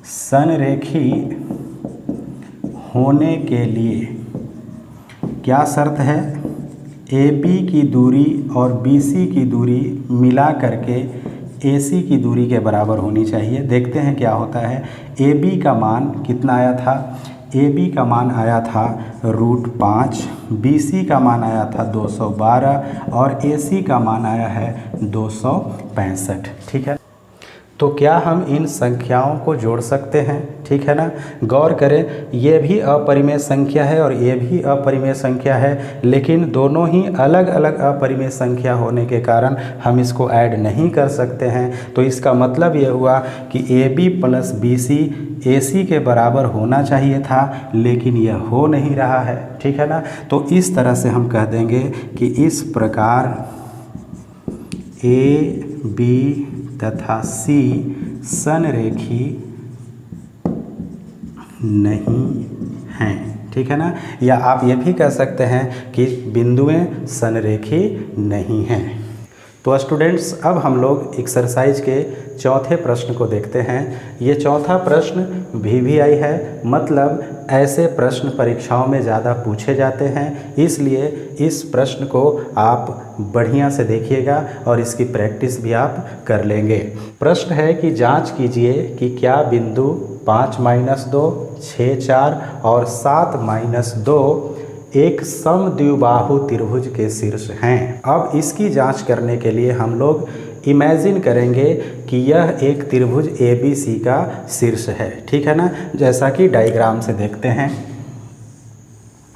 समरेखी होने के लिए क्या शर्त है, AB की दूरी और BC की दूरी मिला करके AC की दूरी के बराबर होनी चाहिए। देखते हैं क्या होता है। AB का मान कितना आया था, AB का मान आया था √5, BC का मान आया था 212 और AC का मान आया है 265। ठीक है। तो क्या हम इन संख्याओं को जोड़ सकते हैं। ठीक है ना। गौर करें, ये भी अपरिमेय संख्या है और ये भी अपरिमेय संख्या है, लेकिन दोनों ही अलग अलग अपरिमेय संख्या होने के कारण हम इसको ऐड नहीं कर सकते हैं। तो इसका मतलब ये हुआ कि AB + BC AC के बराबर होना चाहिए था, लेकिन यह हो नहीं रहा है। ठीक है ना। तो इस तरह से हम कह देंगे कि इस प्रकार AB तथा C समरेखी नहीं हैं। ठीक है ना। या आप ये भी कह सकते हैं कि बिंदुएं समरेखी नहीं हैं। तो स्टूडेंट्स, अब हम लोग एक्सरसाइज के चौथे प्रश्न को देखते हैं। ये चौथा प्रश्न VVI है, मतलब ऐसे प्रश्न परीक्षाओं में ज़्यादा पूछे जाते हैं, इसलिए इस प्रश्न को आप बढ़िया से देखिएगा और इसकी प्रैक्टिस भी आप कर लेंगे। प्रश्न है कि जांच कीजिए कि क्या बिंदु 5-2, 6-4 और 7-2 एक समद्विबाहु त्रिभुज के शीर्ष हैं। अब इसकी जांच करने के लिए हम लोग इमेजिन करेंगे कि यह एक त्रिभुज ABC का शीर्ष है। ठीक है ना। जैसा कि डायग्राम से देखते हैं,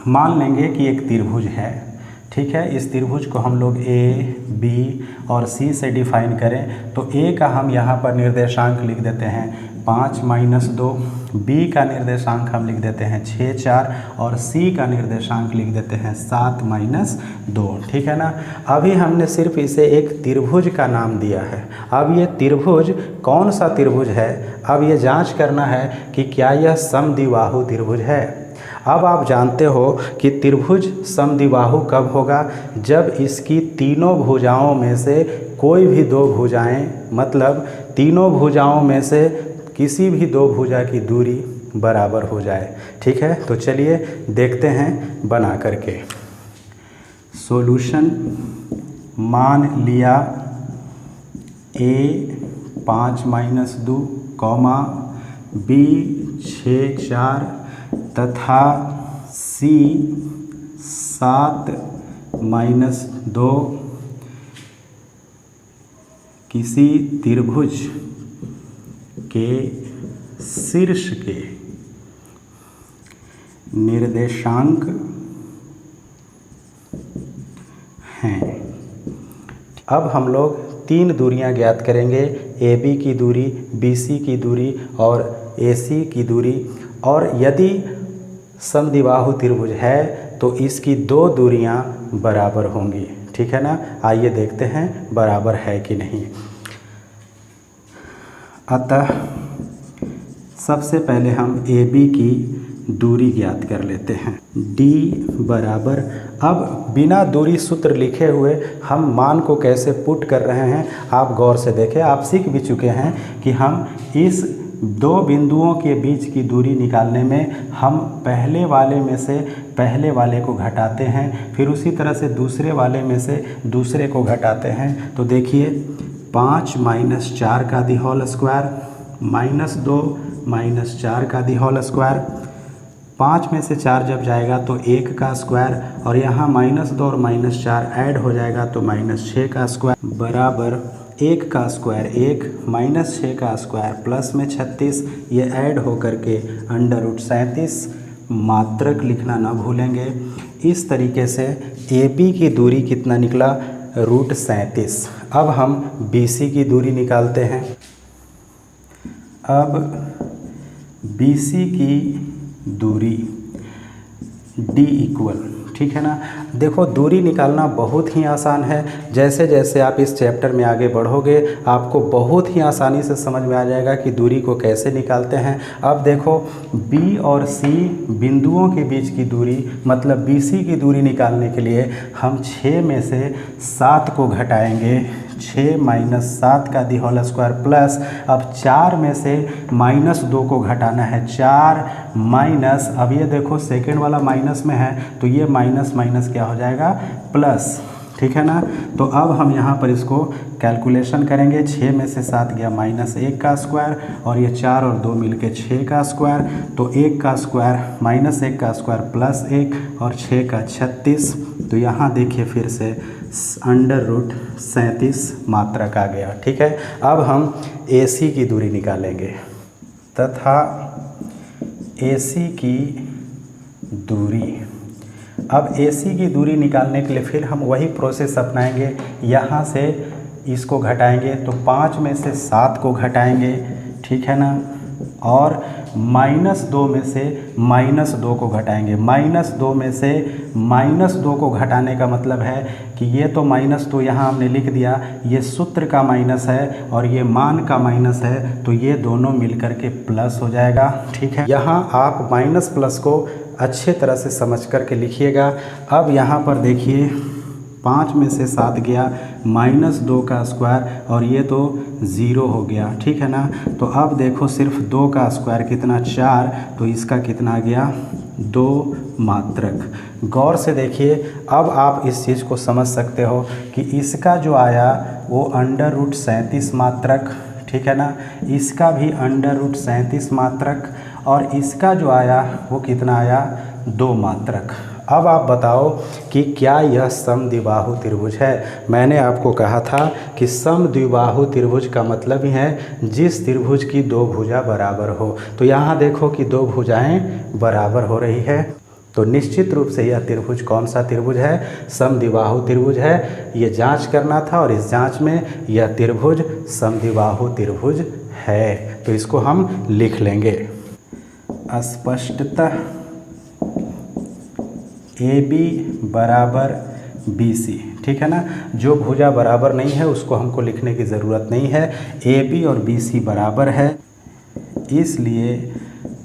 मान लेंगे कि एक त्रिभुज है। ठीक है। इस त्रिभुज को हम लोग A, B और C से डिफाइन करें तो A का हम यहाँ पर निर्देशांक लिख देते हैं 5-2, B का निर्देशांक हम लिख देते हैं 6-4 और C का निर्देशांक लिख देते हैं 7-2। ठीक है ना। अभी हमने सिर्फ इसे एक त्रिभुज का नाम दिया है। अब ये त्रिभुज कौन सा त्रिभुज है, अब ये जांच करना है कि क्या यह समद्विबाहु त्रिभुज है। अब आप जानते हो कि त्रिभुज समद्विबाहु कब होगा, जब इसकी तीनों भुजाओं में से कोई भी दो भुजाएं, मतलब तीनों भुजाओं में से किसी भी दो भुजा की दूरी बराबर हो जाए। ठीक है। तो चलिए देखते हैं बना करके। सॉल्यूशन, मान लिया A 5-2, B 6-4 तथा C 7-2 किसी त्रिभुज के शीर्ष के निर्देशांक हैं। अब हम लोग 3 दूरियां ज्ञात करेंगे, AB की दूरी, BC की दूरी और AC की दूरी। और यदि समद्विबाहु त्रिभुज है तो इसकी 2 दूरियां बराबर होंगी। ठीक है ना। आइए देखते हैं बराबर है कि नहीं। अतः सबसे पहले हम AB की दूरी ज्ञात कर लेते हैं। D बराबर, अब बिना दूरी सूत्र लिखे हुए हम मान को कैसे पुट कर रहे हैं आप गौर से देखें। आप सीख भी चुके हैं कि हम इस 2 बिंदुओं के बीच की दूरी निकालने में हम पहले वाले में से पहले वाले को घटाते हैं, फिर उसी तरह से दूसरे वाले में से दूसरे को घटाते हैं। तो देखिए 5 - 4 का दी होल स्क्वायर, -2 - 4 का दी होल स्क्वायर। 5 में से 4 जब जाएगा तो 1 का स्क्वायर, और यहाँ -2 और -4 ऐड हो जाएगा तो -6 का स्क्वायर बराबर 1 का स्क्वायर 1, -6 का स्क्वायर प्लस में 36, ये ऐड हो करके √37 मात्रक लिखना ना भूलेंगे। इस तरीके से AB की दूरी कितना निकला √37। अब हम BC की दूरी निकालते हैं। अब BC की दूरी D इक्वल, ठीक है ना। देखो दूरी निकालना बहुत ही आसान है। जैसे जैसे आप इस चैप्टर में आगे बढ़ोगे आपको बहुत ही आसानी से समझ में आ जाएगा कि दूरी को कैसे निकालते हैं। अब देखो B और C बिंदुओं के बीच की दूरी मतलब BC की दूरी निकालने के लिए हम 6 में से 7 को घटाएंगे। 6 - 7 का दी होल स्क्वायर प्लस अब 4 में से -2 को घटाना है। 4 माइनस, अब ये देखो सेकेंड वाला माइनस में है तो ये माइनस माइनस क्या हो जाएगा प्लस, ठीक है ना। तो अब हम यहाँ पर इसको कैलकुलेशन करेंगे। 6 में से 7 गया -1 का स्क्वायर और ये 4 और 2 मिलके 6 का स्क्वायर। तो 1 का स्क्वायर -1 का स्क्वायर +1 और 6 का 36। तो यहाँ देखिए फिर से √37 मात्रक आ गया, ठीक है। अब हम AC की दूरी निकालेंगे तथा AC की दूरी, अब AC की दूरी निकालने के लिए फिर हम वही प्रोसेस अपनाएंगे। यहाँ से इसको घटाएंगे तो 5 में से 7 को घटाएंगे, ठीक है ना, और -2 में से -2 को घटाएंगे। -2 में से -2 को घटाने का मतलब है कि ये तो -2 यहाँ हमने लिख दिया, ये सूत्र का माइनस है और ये मान का माइनस है, तो ये दोनों मिलकर के प्लस हो जाएगा, ठीक है। यहाँ आप माइनस प्लस को अच्छे तरह से समझ करके लिखिएगा। अब यहाँ पर देखिए 5 में से 7 गया -2 का स्क्वायर और ये तो 0 हो गया, ठीक है ना। तो अब देखो सिर्फ 2 का स्क्वायर कितना 4, तो इसका कितना गया 2 मात्रक। गौर से देखिए, अब आप इस चीज़ को समझ सकते हो कि इसका जो आया वो √37 मात्रक, ठीक है ना, इसका भी √37 मात्रक और इसका जो आया वो कितना आया 2 मात्रक। अब आप बताओ कि क्या यह समद्विबाहु त्रिभुज है। मैंने आपको कहा था कि समद्विबाहु त्रिभुज का मतलब ही है जिस त्रिभुज की 2 भुजा बराबर हो। तो यहाँ देखो कि 2 भुजाएं बराबर हो रही है, तो निश्चित रूप से यह त्रिभुज कौन सा त्रिभुज है, समद्विबाहु त्रिभुज है। ये जांच करना था और इस जांच में यह त्रिभुज समद्विबाहु त्रिभुज है। तो इसको हम लिख लेंगे। स्पष्टतः AB बराबर BC, ठीक है ना। जो भुजा बराबर नहीं है उसको हमको लिखने की ज़रूरत नहीं है। AB और BC बराबर है, इसलिए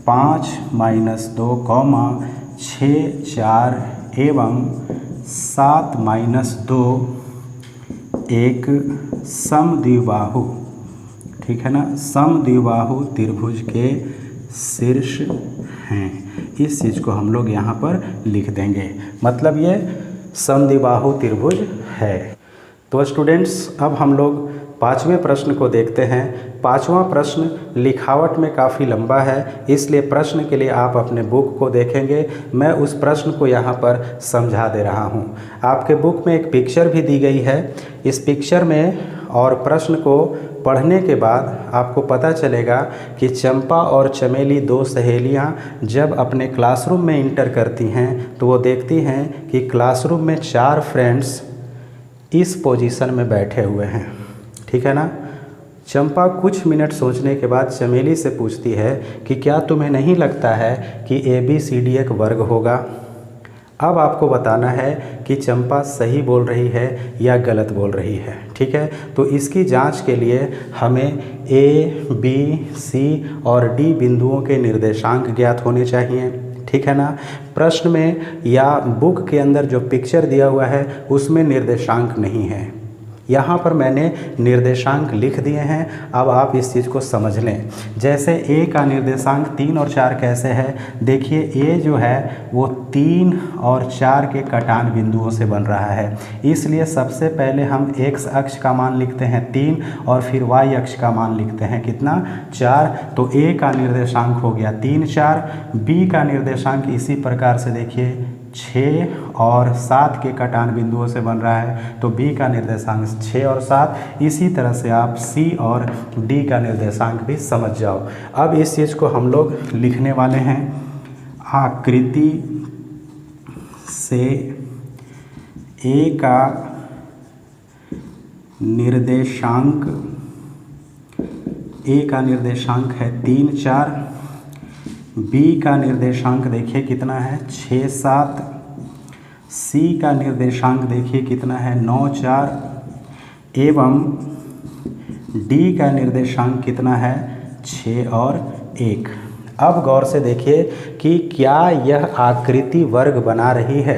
5 - 2, 6, 4 एवं 7 - 2 एक समद्विबाहु, ठीक है ना, समद्विबाहु त्रिभुज के शीर्ष हैं। इस चीज़ को हम लोग यहाँ पर लिख देंगे, मतलब ये समद्विबाहु त्रिभुज है। तो स्टूडेंट्स अब हम लोग 5वें प्रश्न को देखते हैं। 5वां प्रश्न लिखावट में काफ़ी लंबा है, इसलिए प्रश्न के लिए आप अपने बुक को देखेंगे। मैं उस प्रश्न को यहाँ पर समझा दे रहा हूँ। आपके बुक में एक पिक्चर भी दी गई है। इस पिक्चर में और प्रश्न को पढ़ने के बाद आपको पता चलेगा कि चंपा और चमेली 2 सहेलियाँ जब अपने क्लासरूम में इंटर करती हैं तो वो देखती हैं कि क्लासरूम में 4 फ्रेंड्स इस पोजीशन में बैठे हुए हैं, ठीक है ना। चंपा कुछ मिनट सोचने के बाद चमेली से पूछती है कि क्या तुम्हें नहीं लगता है कि ABCD एक वर्ग होगा। अब आपको बताना है कि चंपा सही बोल रही है या गलत बोल रही है, ठीक है। तो इसकी जांच के लिए हमें A, B, C और D बिंदुओं के निर्देशांक ज्ञात होने चाहिए, ठीक है ना। प्रश्न में या बुक के अंदर जो पिक्चर दिया हुआ है उसमें निर्देशांक नहीं है। यहाँ पर मैंने निर्देशांक लिख दिए हैं। अब आप इस चीज़ को समझ लें। जैसे A का निर्देशांक 3 और 4 कैसे है, देखिए A जो है वो 3 और 4 के कटान बिंदुओं से बन रहा है, इसलिए सबसे पहले हम x अक्ष का मान लिखते हैं 3 और फिर y अक्ष का मान लिखते हैं कितना 4। तो A का निर्देशांक हो गया 3, 4। B का निर्देशांक इसी प्रकार से देखिए 6 और 7 के कटान बिंदुओं से बन रहा है, तो B का निर्देशांक 6 और 7। इसी तरह से आप C और D का निर्देशांक भी समझ जाओ। अब इस चीज़ को हम लोग लिखने वाले हैं। आकृति से A का निर्देशांक, ए का निर्देशांक है 3, 4, बी का निर्देशांक देखिए कितना है 6, 7, सी का निर्देशांक देखिए कितना है 9, 4 एवं डी का निर्देशांक कितना है 6 और 1। अब गौर से देखिए कि क्या यह आकृति वर्ग बना रही है।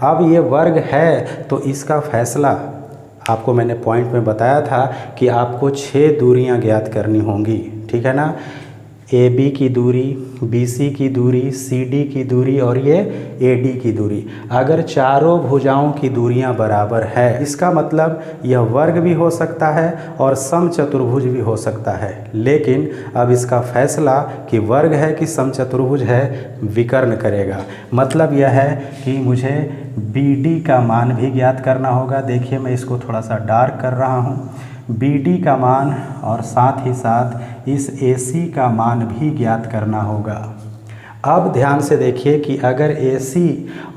अब ये वर्ग है तो इसका फैसला आपको मैंने पॉइंट में बताया था कि आपको 6 दूरियां ज्ञात करनी होंगी, ठीक है ना। ए बी की दूरी, बी सी की दूरी, सी डी की दूरी और ये ए डी की दूरी। अगर चारों भुजाओं की दूरियां बराबर है इसका मतलब यह वर्ग भी हो सकता है और समचतुर्भुज भी हो सकता है। लेकिन अब इसका फैसला कि वर्ग है कि समचतुर्भुज है विकर्ण करेगा। मतलब यह है कि मुझे बी डी का मान भी ज्ञात करना होगा। देखिए मैं इसको थोड़ा सा डार्क कर रहा हूँ। BD का मान और साथ ही साथ इस AC का मान भी ज्ञात करना होगा। अब ध्यान से देखिए कि अगर AC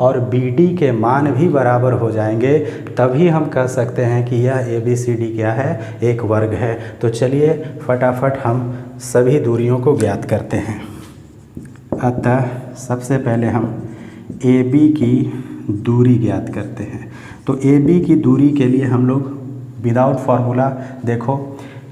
और BD के मान भी बराबर हो जाएंगे तभी हम कह सकते हैं कि यह ABCD क्या है, एक वर्ग है। तो चलिए फटाफट हम सभी दूरियों को ज्ञात करते हैं। अतः सबसे पहले हम AB की दूरी ज्ञात करते हैं। तो AB की दूरी के लिए हम लोग विदाउट फार्मूला देखो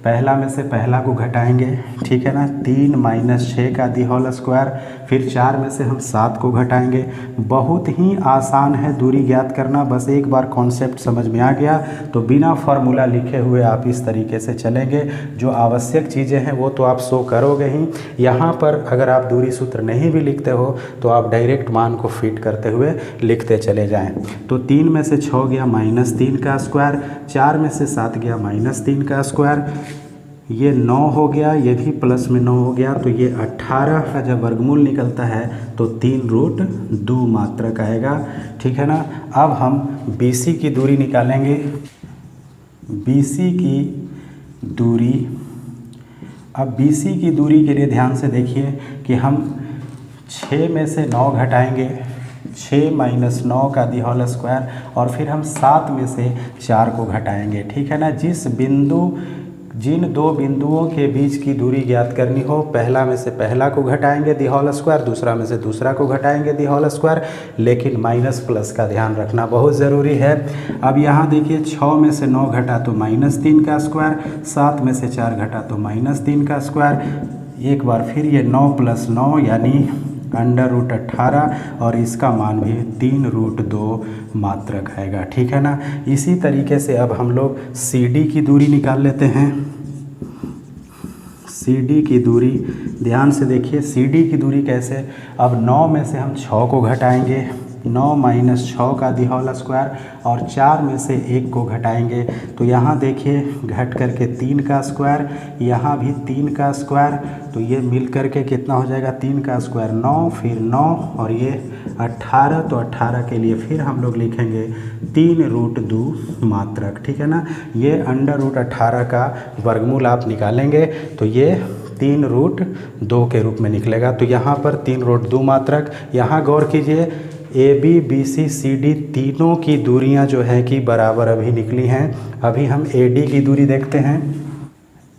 पहला में से पहला को घटाएंगे, ठीक है ना। 3 - 6 का दी होल स्क्वायर, फिर 4 में से हम 7 को घटाएंगे। बहुत ही आसान है दूरी ज्ञात करना। बस एक बार कॉन्सेप्ट समझ में आ गया तो बिना फार्मूला लिखे हुए आप इस तरीके से चलेंगे। जो आवश्यक चीज़ें हैं वो तो आप शो करोगे ही। यहाँ पर अगर आप दूरी सूत्र नहीं भी लिखते हो तो आप डायरेक्ट मान को फिट करते हुए लिखते चले जाएँ। तो 3 में से 6 गया -3 का स्क्वायर, 4 में से 7 गया -3 का स्क्वायर, ये 9 हो गया, ये भी प्लस में 9 हो गया। तो ये 18 का जब वर्गमूल निकलता है तो 3√2 मात्रक आएगा, ठीक है ना। अब हम BC की दूरी निकालेंगे। BC की दूरी, अब BC की दूरी के लिए ध्यान से देखिए कि हम 6 में से 9 घटाएंगे, 6 - 9 का दी होल स्क्वायर, और फिर हम 7 में से 4 को घटाएंगे, ठीक है ना। जिन दो बिंदुओं के बीच की दूरी ज्ञात करनी हो, पहला में से पहला को घटाएंगे दी होल स्क्वायर, दूसरा में से दूसरा को घटाएंगे दी होल स्क्वायर। लेकिन माइनस प्लस का ध्यान रखना बहुत ज़रूरी है। अब यहाँ देखिए 6 में से 9 घटा तो -3 का स्क्वायर, 7 में से 4 घटा तो -3 का स्क्वायर। एक बार फिर ये 9 + 9 यानी √18 और इसका मान भी 3√2 मात्रक आएगा, ठीक है ना। इसी तरीके से अब हम लोग CD की दूरी निकाल लेते हैं। CD की दूरी ध्यान से देखिए, CD की दूरी कैसे। अब 9 में से हम 6 को घटाएंगे, 9 - 6 का दी होल स्क्वायर, और 4 में से 1 को घटाएंगे। तो यहाँ देखिए घट करके 3 का स्क्वायर, यहाँ भी 3 का स्क्वायर, तो ये मिल करके कितना हो जाएगा 3 का स्क्वायर 9, फिर 9 और ये 18। तो 18 के लिए फिर हम लोग लिखेंगे 3√2 मात्रक, ठीक है ना। ये √18 का वर्गमूल आप निकालेंगे तो ये 3√2 के रूप में निकलेगा। तो यहाँ पर 3√2 मात्रक। यहाँ गौर कीजिए AB, BC, CD तीनों की दूरियां जो है कि बराबर अभी निकली हैं। अभी हम AD की दूरी देखते हैं।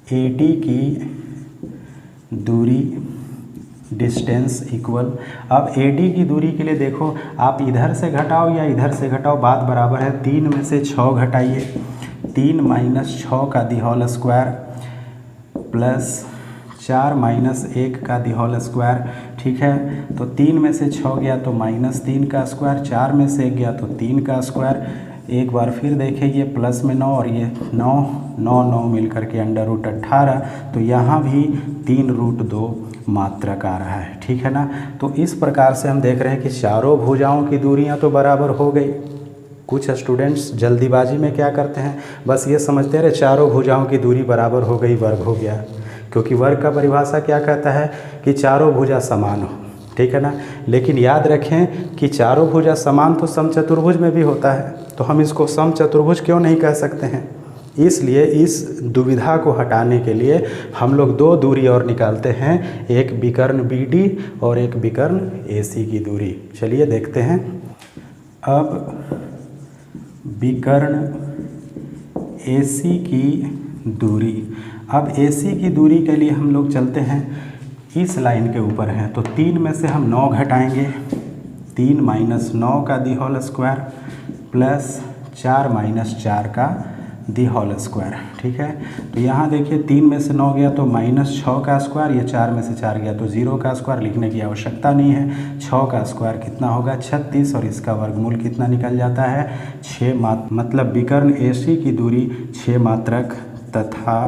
AD की दूरी डिस्टेंस इक्वल, अब AD की दूरी के लिए देखो आप इधर से घटाओ या इधर से घटाओ बात बराबर है। 3 में से 6 घटाइए, 3 - 6 का दी होल स्क्वायर प्लस 4 - 1 का दी होल स्क्वायर, ठीक है। तो 3 में से 6 गया तो -3 का स्क्वायर, 4 में से 1 गया तो 3 का स्क्वायर। एक बार फिर देखें ये प्लस में 9 और ये 9 मिल करके √18, तो यहाँ भी 3√2 मात्रक आ रहा है, ठीक है ना। तो इस प्रकार से हम देख रहे हैं कि चारों भुजाओं की दूरियां तो बराबर हो गई। कुछ स्टूडेंट्स जल्दीबाजी में क्या करते हैं, बस ये समझते रहे चारों भुजाओं की दूरी बराबर हो गई, वर्ग हो गया। क्योंकि वर्ग का परिभाषा क्या कहता है कि चारों भुजा समान हो, ठीक है ना। लेकिन याद रखें कि चारों भुजा समान तो समचतुर्भुज में भी होता है, तो हम इसको समचतुर्भुज क्यों नहीं कह सकते हैं। इसलिए इस दुविधा को हटाने के लिए हम लोग 2 दूरी और निकालते हैं, एक विकर्ण BD और एक विकर्ण AC की दूरी। चलिए देखते हैं। अब विकर्ण AC की दूरी। अब AC की दूरी के लिए हम लोग चलते हैं, इस लाइन के ऊपर हैं तो 3 में से हम 9 घटाएंगे, 3 माइनस 9 का the whole square plus 4 minus 4 का दी होल स्क्वायर। ठीक है, तो यहाँ देखिए 3 में से 9 गया तो माइनस 6 का स्क्वायर, ये 4 में से 4 गया तो 0 का स्क्वायर, लिखने की आवश्यकता नहीं है। 6 का स्क्वायर कितना होगा 36 और इसका वर्गमूल कितना निकल जाता है 6 मतलब विकर्ण AC की दूरी 6 मात्रक तथा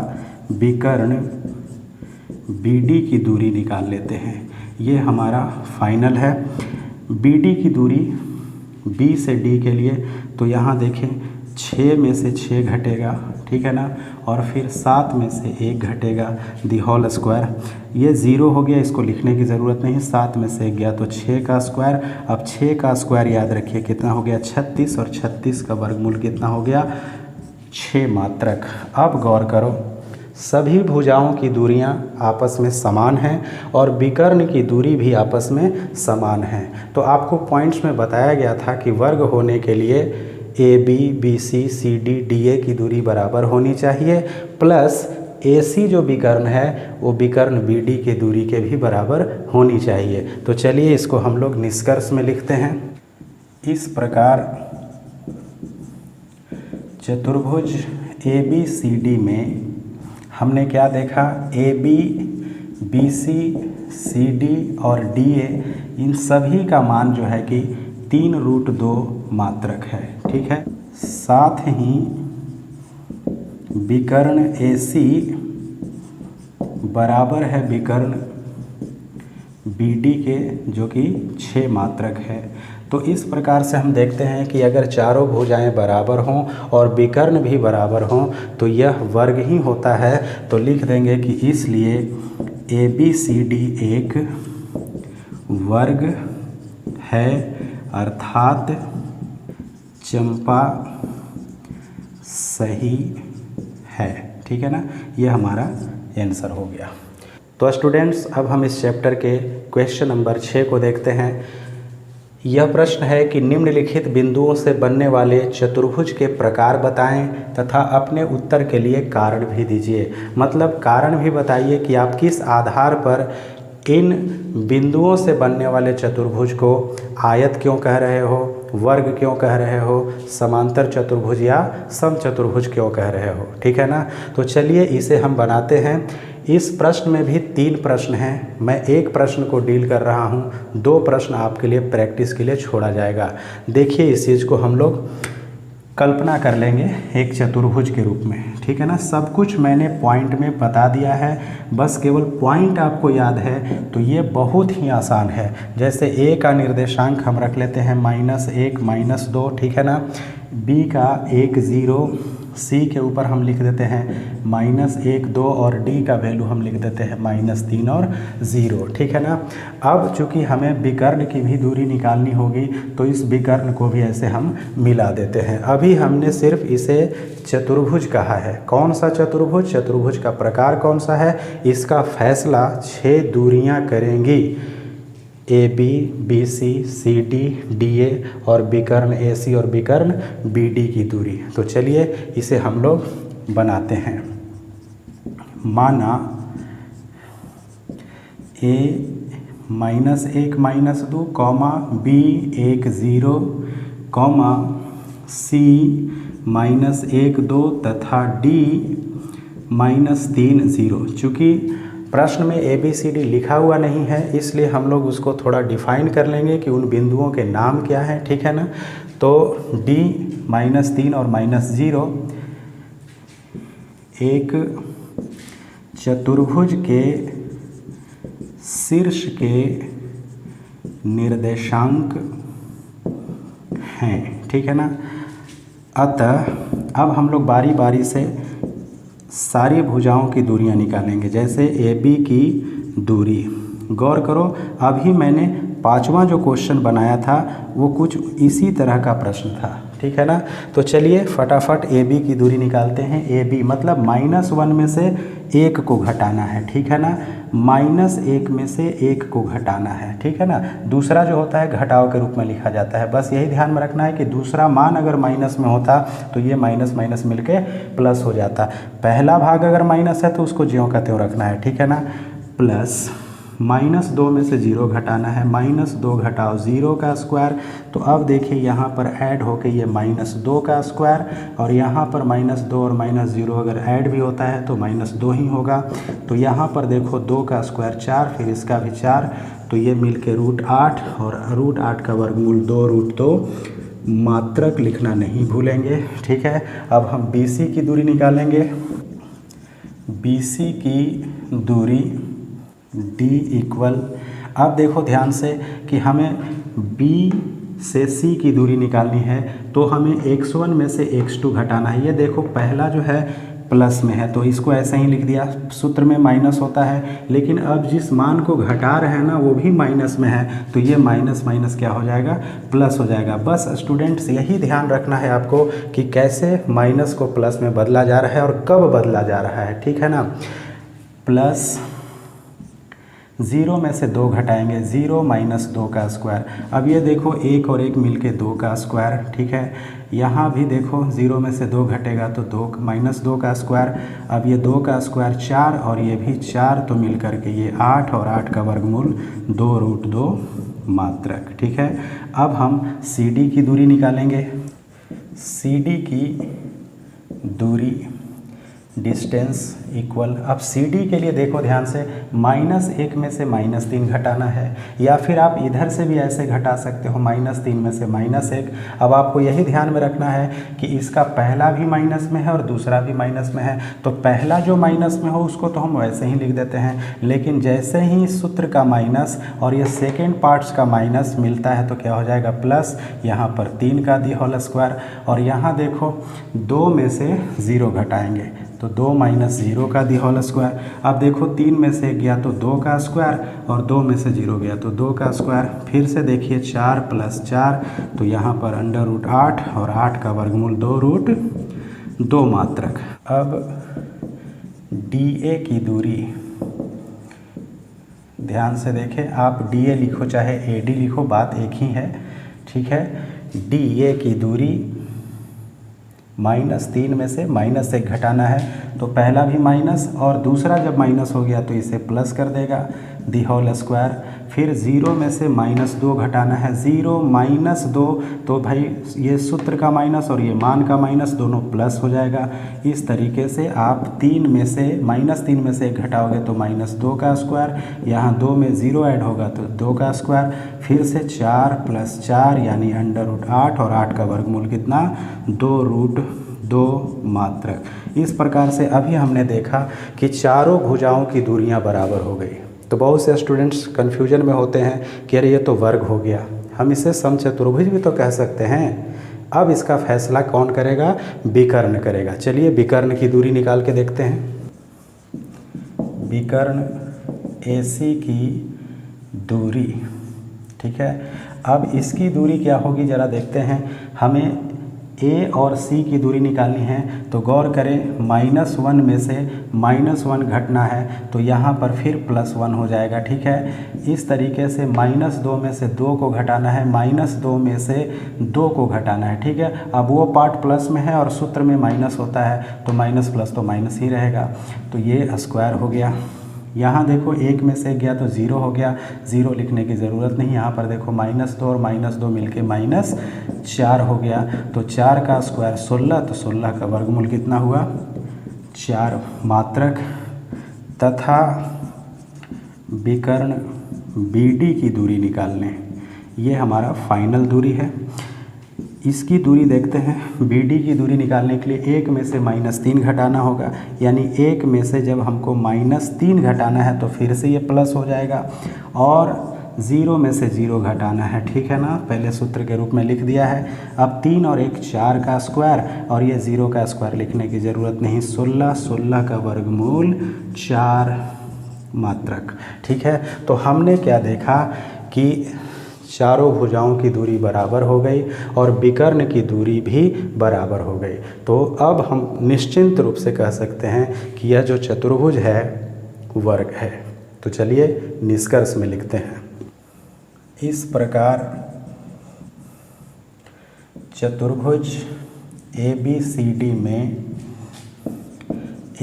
विकर्ण BD की दूरी निकाल लेते हैं। ये हमारा फाइनल है। BD की दूरी B से D के लिए तो यहाँ देखें 6 में से 6 घटेगा, ठीक है ना, और फिर 7 में से 1 घटेगा दी होल स्क्वायर। ये 0 हो गया, इसको लिखने की ज़रूरत नहीं, 7 में से 1 गया तो 6 का स्क्वायर। अब 6 का स्क्वायर याद रखिए कितना हो गया 36 और 36 का वर्गमूल कितना हो गया 6 मात्रक। अब गौर करो, सभी भुजाओं की दूरियां आपस में समान हैं और विकर्ण की दूरी भी आपस में समान है। तो आपको पॉइंट्स में बताया गया था कि वर्ग होने के लिए AB, BC, CD, DA की दूरी बराबर होनी चाहिए, प्लस AC जो विकर्ण है वो विकर्ण BD की दूरी के भी बराबर होनी चाहिए। तो चलिए इसको हम लोग निष्कर्ष में लिखते हैं। इस प्रकार चतुर्भुज ABCD में हमने क्या देखा, AB, BC, CD और DA इन सभी का मान जो है कि 3√2 मात्रक है। ठीक है, साथ ही विकर्ण AC बराबर है विकर्ण BD के जो कि 6 मात्रक है। तो इस प्रकार से हम देखते हैं कि अगर चारों भुजाएं बराबर हों और विकर्ण भी बराबर हों तो यह वर्ग ही होता है। तो लिख देंगे कि इसलिए ABCD एक वर्ग है, अर्थात चंपा सही है। ठीक है ना, यह हमारा आंसर हो गया। तो स्टूडेंट्स, अब हम इस चैप्टर के क्वेश्चन नंबर 6 को देखते हैं। यह प्रश्न है कि निम्नलिखित बिंदुओं से बनने वाले चतुर्भुज के प्रकार बताएं तथा अपने उत्तर के लिए कारण भी दीजिए। मतलब कारण भी बताइए कि आप किस आधार पर इन बिंदुओं से बनने वाले चतुर्भुज को आयत क्यों कह रहे हो, वर्ग क्यों कह रहे हो, समांतर चतुर्भुज या समचतुर्भुज क्यों कह रहे हो। ठीक है ना, तो चलिए इसे हम बनाते हैं। इस प्रश्न में भी 3 प्रश्न हैं, मैं एक प्रश्न को डील कर रहा हूँ, 2 प्रश्न आपके लिए प्रैक्टिस के लिए छोड़ा जाएगा। देखिए इस चीज़ को हम लोग कल्पना कर लेंगे एक चतुर्भुज के रूप में। ठीक है ना, सब कुछ मैंने पॉइंट में बता दिया है, बस केवल पॉइंट आपको याद है तो ये बहुत ही आसान है। जैसे A का निर्देशांक हम रख लेते हैं -1 -2, ठीक है ना, B का 1 0, C के ऊपर हम लिख देते हैं -1 2 और D का वैल्यू हम लिख देते हैं -3 और 0। ठीक है ना, अब चूंकि हमें विकर्ण की भी दूरी निकालनी होगी तो इस विकर्ण को भी ऐसे हम मिला देते हैं। अभी हमने सिर्फ इसे चतुर्भुज कहा है। कौन सा चतुर्भुज, चतुर्भुज का प्रकार कौन सा है, इसका फैसला 6 दूरियां करेंगी, AB, BC, CD, DA और विकर्ण AC और विकर्ण BD की दूरी। तो चलिए इसे हम लोग बनाते हैं। माना A -1 -2, B 1 0, C -1 2 तथा D -3 0। चूँकि प्रश्न में ABCD लिखा हुआ नहीं है इसलिए हम लोग उसको थोड़ा डिफाइन कर लेंगे कि उन बिंदुओं के नाम क्या हैं। ठीक है ना, तो D -3 और -0 एक चतुर्भुज के शीर्ष के निर्देशांक हैं। ठीक है ना, अतः अब हम लोग बारी बारी से सारी भुजाओं की दूरियां निकालेंगे। जैसे AB की दूरी, गौर करो अभी मैंने 5वां जो क्वेश्चन बनाया था वो कुछ इसी तरह का प्रश्न था। ठीक है ना। तो चलिए फटाफट ए बी की दूरी निकालते हैं। ए बी मतलब -1 में से 1 को घटाना है, ठीक है ना। -1 में से 1 को घटाना है, ठीक है ना। दूसरा जो होता है घटाव के रूप में लिखा जाता है। बस यही ध्यान में रखना है कि दूसरा मान अगर माइनस में होता तो ये माइनस माइनस मिलके प्लस हो जाता। पहला भाग अगर माइनस है तो उसको ज्यों का त्यों रखना है, ठीक है ना। प्लस -2 में से 0 घटाना है, -2 घटाओ 0 का स्क्वायर। तो अब देखिए यहाँ पर ऐड होके ये -2 का स्क्वायर, और यहाँ पर -2 और -0 अगर ऐड भी होता है तो -2 ही होगा। तो यहाँ पर देखो 2 का स्क्वायर 4, फिर इसका भी 4, तो ये मिल के √8, और √8 का वर्गमूल 2√2 मात्रक लिखना नहीं भूलेंगे, ठीक है। अब हम BC की दूरी निकालेंगे। BC की दूरी D इक्वल, अब देखो ध्यान से कि हमें B से C की दूरी निकालनी है, तो हमें x1 में से x2 घटाना है। ये देखो पहला जो है प्लस में है तो इसको ऐसे ही लिख दिया, सूत्र में माइनस होता है, लेकिन अब जिस मान को घटा रहे हैं ना वो भी माइनस में है, तो ये माइनस माइनस क्या हो जाएगा, प्लस हो जाएगा। बस स्टूडेंट्स यही ध्यान रखना है आपको कि कैसे माइनस को प्लस में बदला जा रहा है और कब बदला जा रहा है, ठीक है ना। प्लस 0 में से 2 घटाएंगे, 0 - 2 का स्क्वायर। अब ये देखो 1 और 1 मिलके 2 का स्क्वायर, ठीक है। यहाँ भी देखो 0 में से 2 घटेगा तो 2 - 2 का स्क्वायर। अब ये 2 का स्क्वायर 4 और ये भी 4, तो मिल करके ये 8, और 8 का वर्गमूल 2√2 मात्रक, ठीक है। अब हम CD की दूरी निकालेंगे। CD की दूरी डिस्टेंस इक्वल, अब CD के लिए देखो ध्यान से -1 में से -3 घटाना है, या फिर आप इधर से भी ऐसे घटा सकते हो -3 में से -1। अब आपको यही ध्यान में रखना है कि इसका पहला भी माइनस में है और दूसरा भी माइनस में है, तो पहला जो माइनस में हो उसको तो हम वैसे ही लिख देते हैं, लेकिन जैसे ही सूत्र का माइनस और ये सेकेंड पार्ट्स का माइनस मिलता है तो क्या हो जाएगा प्लस। यहाँ पर 3 का दी होल स्क्वायर, और यहाँ देखो 2 में से 0 घटाएंगे तो 2 - 0 का दी होल स्क्वायर। अब देखो 3 में से 1 गया तो 2 का स्क्वायर, और 2 में से 0 गया तो 2 का स्क्वायर। फिर से देखिए 4 + 4, तो यहाँ पर √8 और 8 का वर्गमूल 2√2 मात्रक। अब DA की दूरी, ध्यान से देखें, आप DA लिखो चाहे AD लिखो, बात एक ही है, ठीक है। DA की दूरी -3 में से -1 घटाना है, तो पहला भी माइनस और दूसरा जब माइनस हो गया तो इसे प्लस कर देगा, दी होल स्क्वायर। फिर 0 में से -2 घटाना है, 0 - 2, तो भाई ये सूत्र का माइनस और ये मान का माइनस दोनों प्लस हो जाएगा। इस तरीके से आप 3 में से -3 में से 1 घटाओगे तो -2 का स्क्वायर, यहाँ 2 में 0 ऐड होगा तो 2 का स्क्वायर, फिर से 4 + 4 यानी √8, और 8 का वर्गमूल कितना, 2√2 मात्रक। इस प्रकार से अभी हमने देखा कि चारों भुजाओं की दूरियां बराबर हो गई। तो बहुत से स्टूडेंट्स कन्फ्यूजन में होते हैं कि अरे ये तो वर्ग हो गया, हम इसे समचतुर्भुज भी तो कह सकते हैं। अब इसका फैसला कौन करेगा, विकर्ण करेगा। चलिए विकर्ण की दूरी निकाल के देखते हैं। विकर्ण AC की दूरी, ठीक है। अब इसकी दूरी क्या होगी जरा देखते हैं। हमें A और C की दूरी निकालनी है, तो गौर करें -1 में से -1 घटना है, तो यहाँ पर फिर +1 हो जाएगा, ठीक है। इस तरीके से -2 में से 2 को घटाना है, -2 में से 2 को घटाना है, ठीक है। अब वो पार्ट प्लस में है और सूत्र में माइनस होता है, तो माइनस प्लस तो माइनस ही रहेगा, तो ये स्क्वायर हो गया। यहाँ देखो 1 में से गया तो 0 हो गया, 0 लिखने की ज़रूरत नहीं। यहाँ पर देखो -2 और -2 मिलके -4 हो गया, तो 4 का स्क्वायर 16, तो 16 का वर्गमूल कितना हुआ, 4 मात्रक। तथा विकर्ण BD की दूरी निकालने, ये हमारा फाइनल दूरी है। इसकी दूरी देखते हैं। BD की दूरी निकालने के लिए 1 में से -3 घटाना होगा, यानी 1 में से जब हमको -3 घटाना है तो फिर से ये प्लस हो जाएगा, और 0 में से 0 घटाना है, ठीक है ना, पहले सूत्र के रूप में लिख दिया है। अब 3 और 1 4 का स्क्वायर, और ये 0 का स्क्वायर लिखने की ज़रूरत नहीं, 16 का वर्गमूल 4 मात्रक, ठीक है। तो हमने क्या देखा कि चारों भुजाओं की दूरी बराबर हो गई और विकर्ण की दूरी भी बराबर हो गई। तो अब हम निश्चिंत रूप से कह सकते हैं कि यह जो चतुर्भुज है वर्ग है। तो चलिए निष्कर्ष में लिखते हैं। इस प्रकार चतुर्भुज ABCD में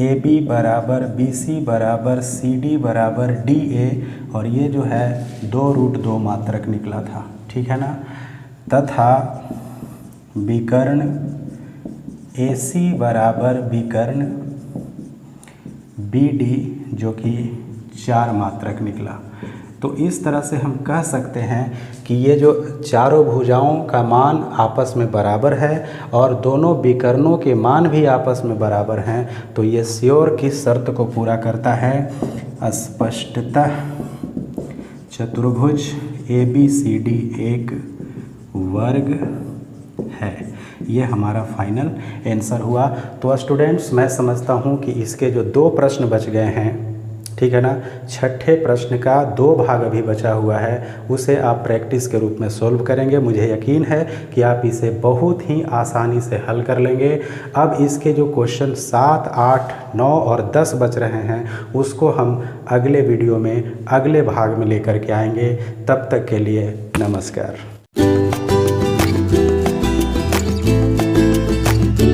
AB बराबर BC बराबर CD बराबर DA, और ये जो है 2√2 मात्रक निकला था, ठीक है ना, तथा विकर्ण AC बराबर विकर्ण BD जो कि 4 मात्रक निकला। तो इस तरह से हम कह सकते हैं कि ये जो चारों भुजाओं का मान आपस में बराबर है और दोनों विकर्णों के मान भी आपस में बराबर हैं। तो ये श्योर किस शर्त को पूरा करता है? स्पष्टतः चतुर्भुज ABCD एक वर्ग है। ये हमारा फाइनल आंसर हुआ। तो स्टूडेंट्स, मैं समझता हूँ कि इसके जो 2 प्रश्न बच गए हैं, ठीक है ना, छठे प्रश्न का 2 भाग अभी बचा हुआ है, उसे आप प्रैक्टिस के रूप में सॉल्व करेंगे। मुझे यकीन है कि आप इसे बहुत ही आसानी से हल कर लेंगे। अब इसके जो क्वेश्चन 7, 8, 9 और 10 बच रहे हैं, उसको हम अगले वीडियो में अगले भाग में लेकर के आएंगे। तब तक के लिए नमस्कार।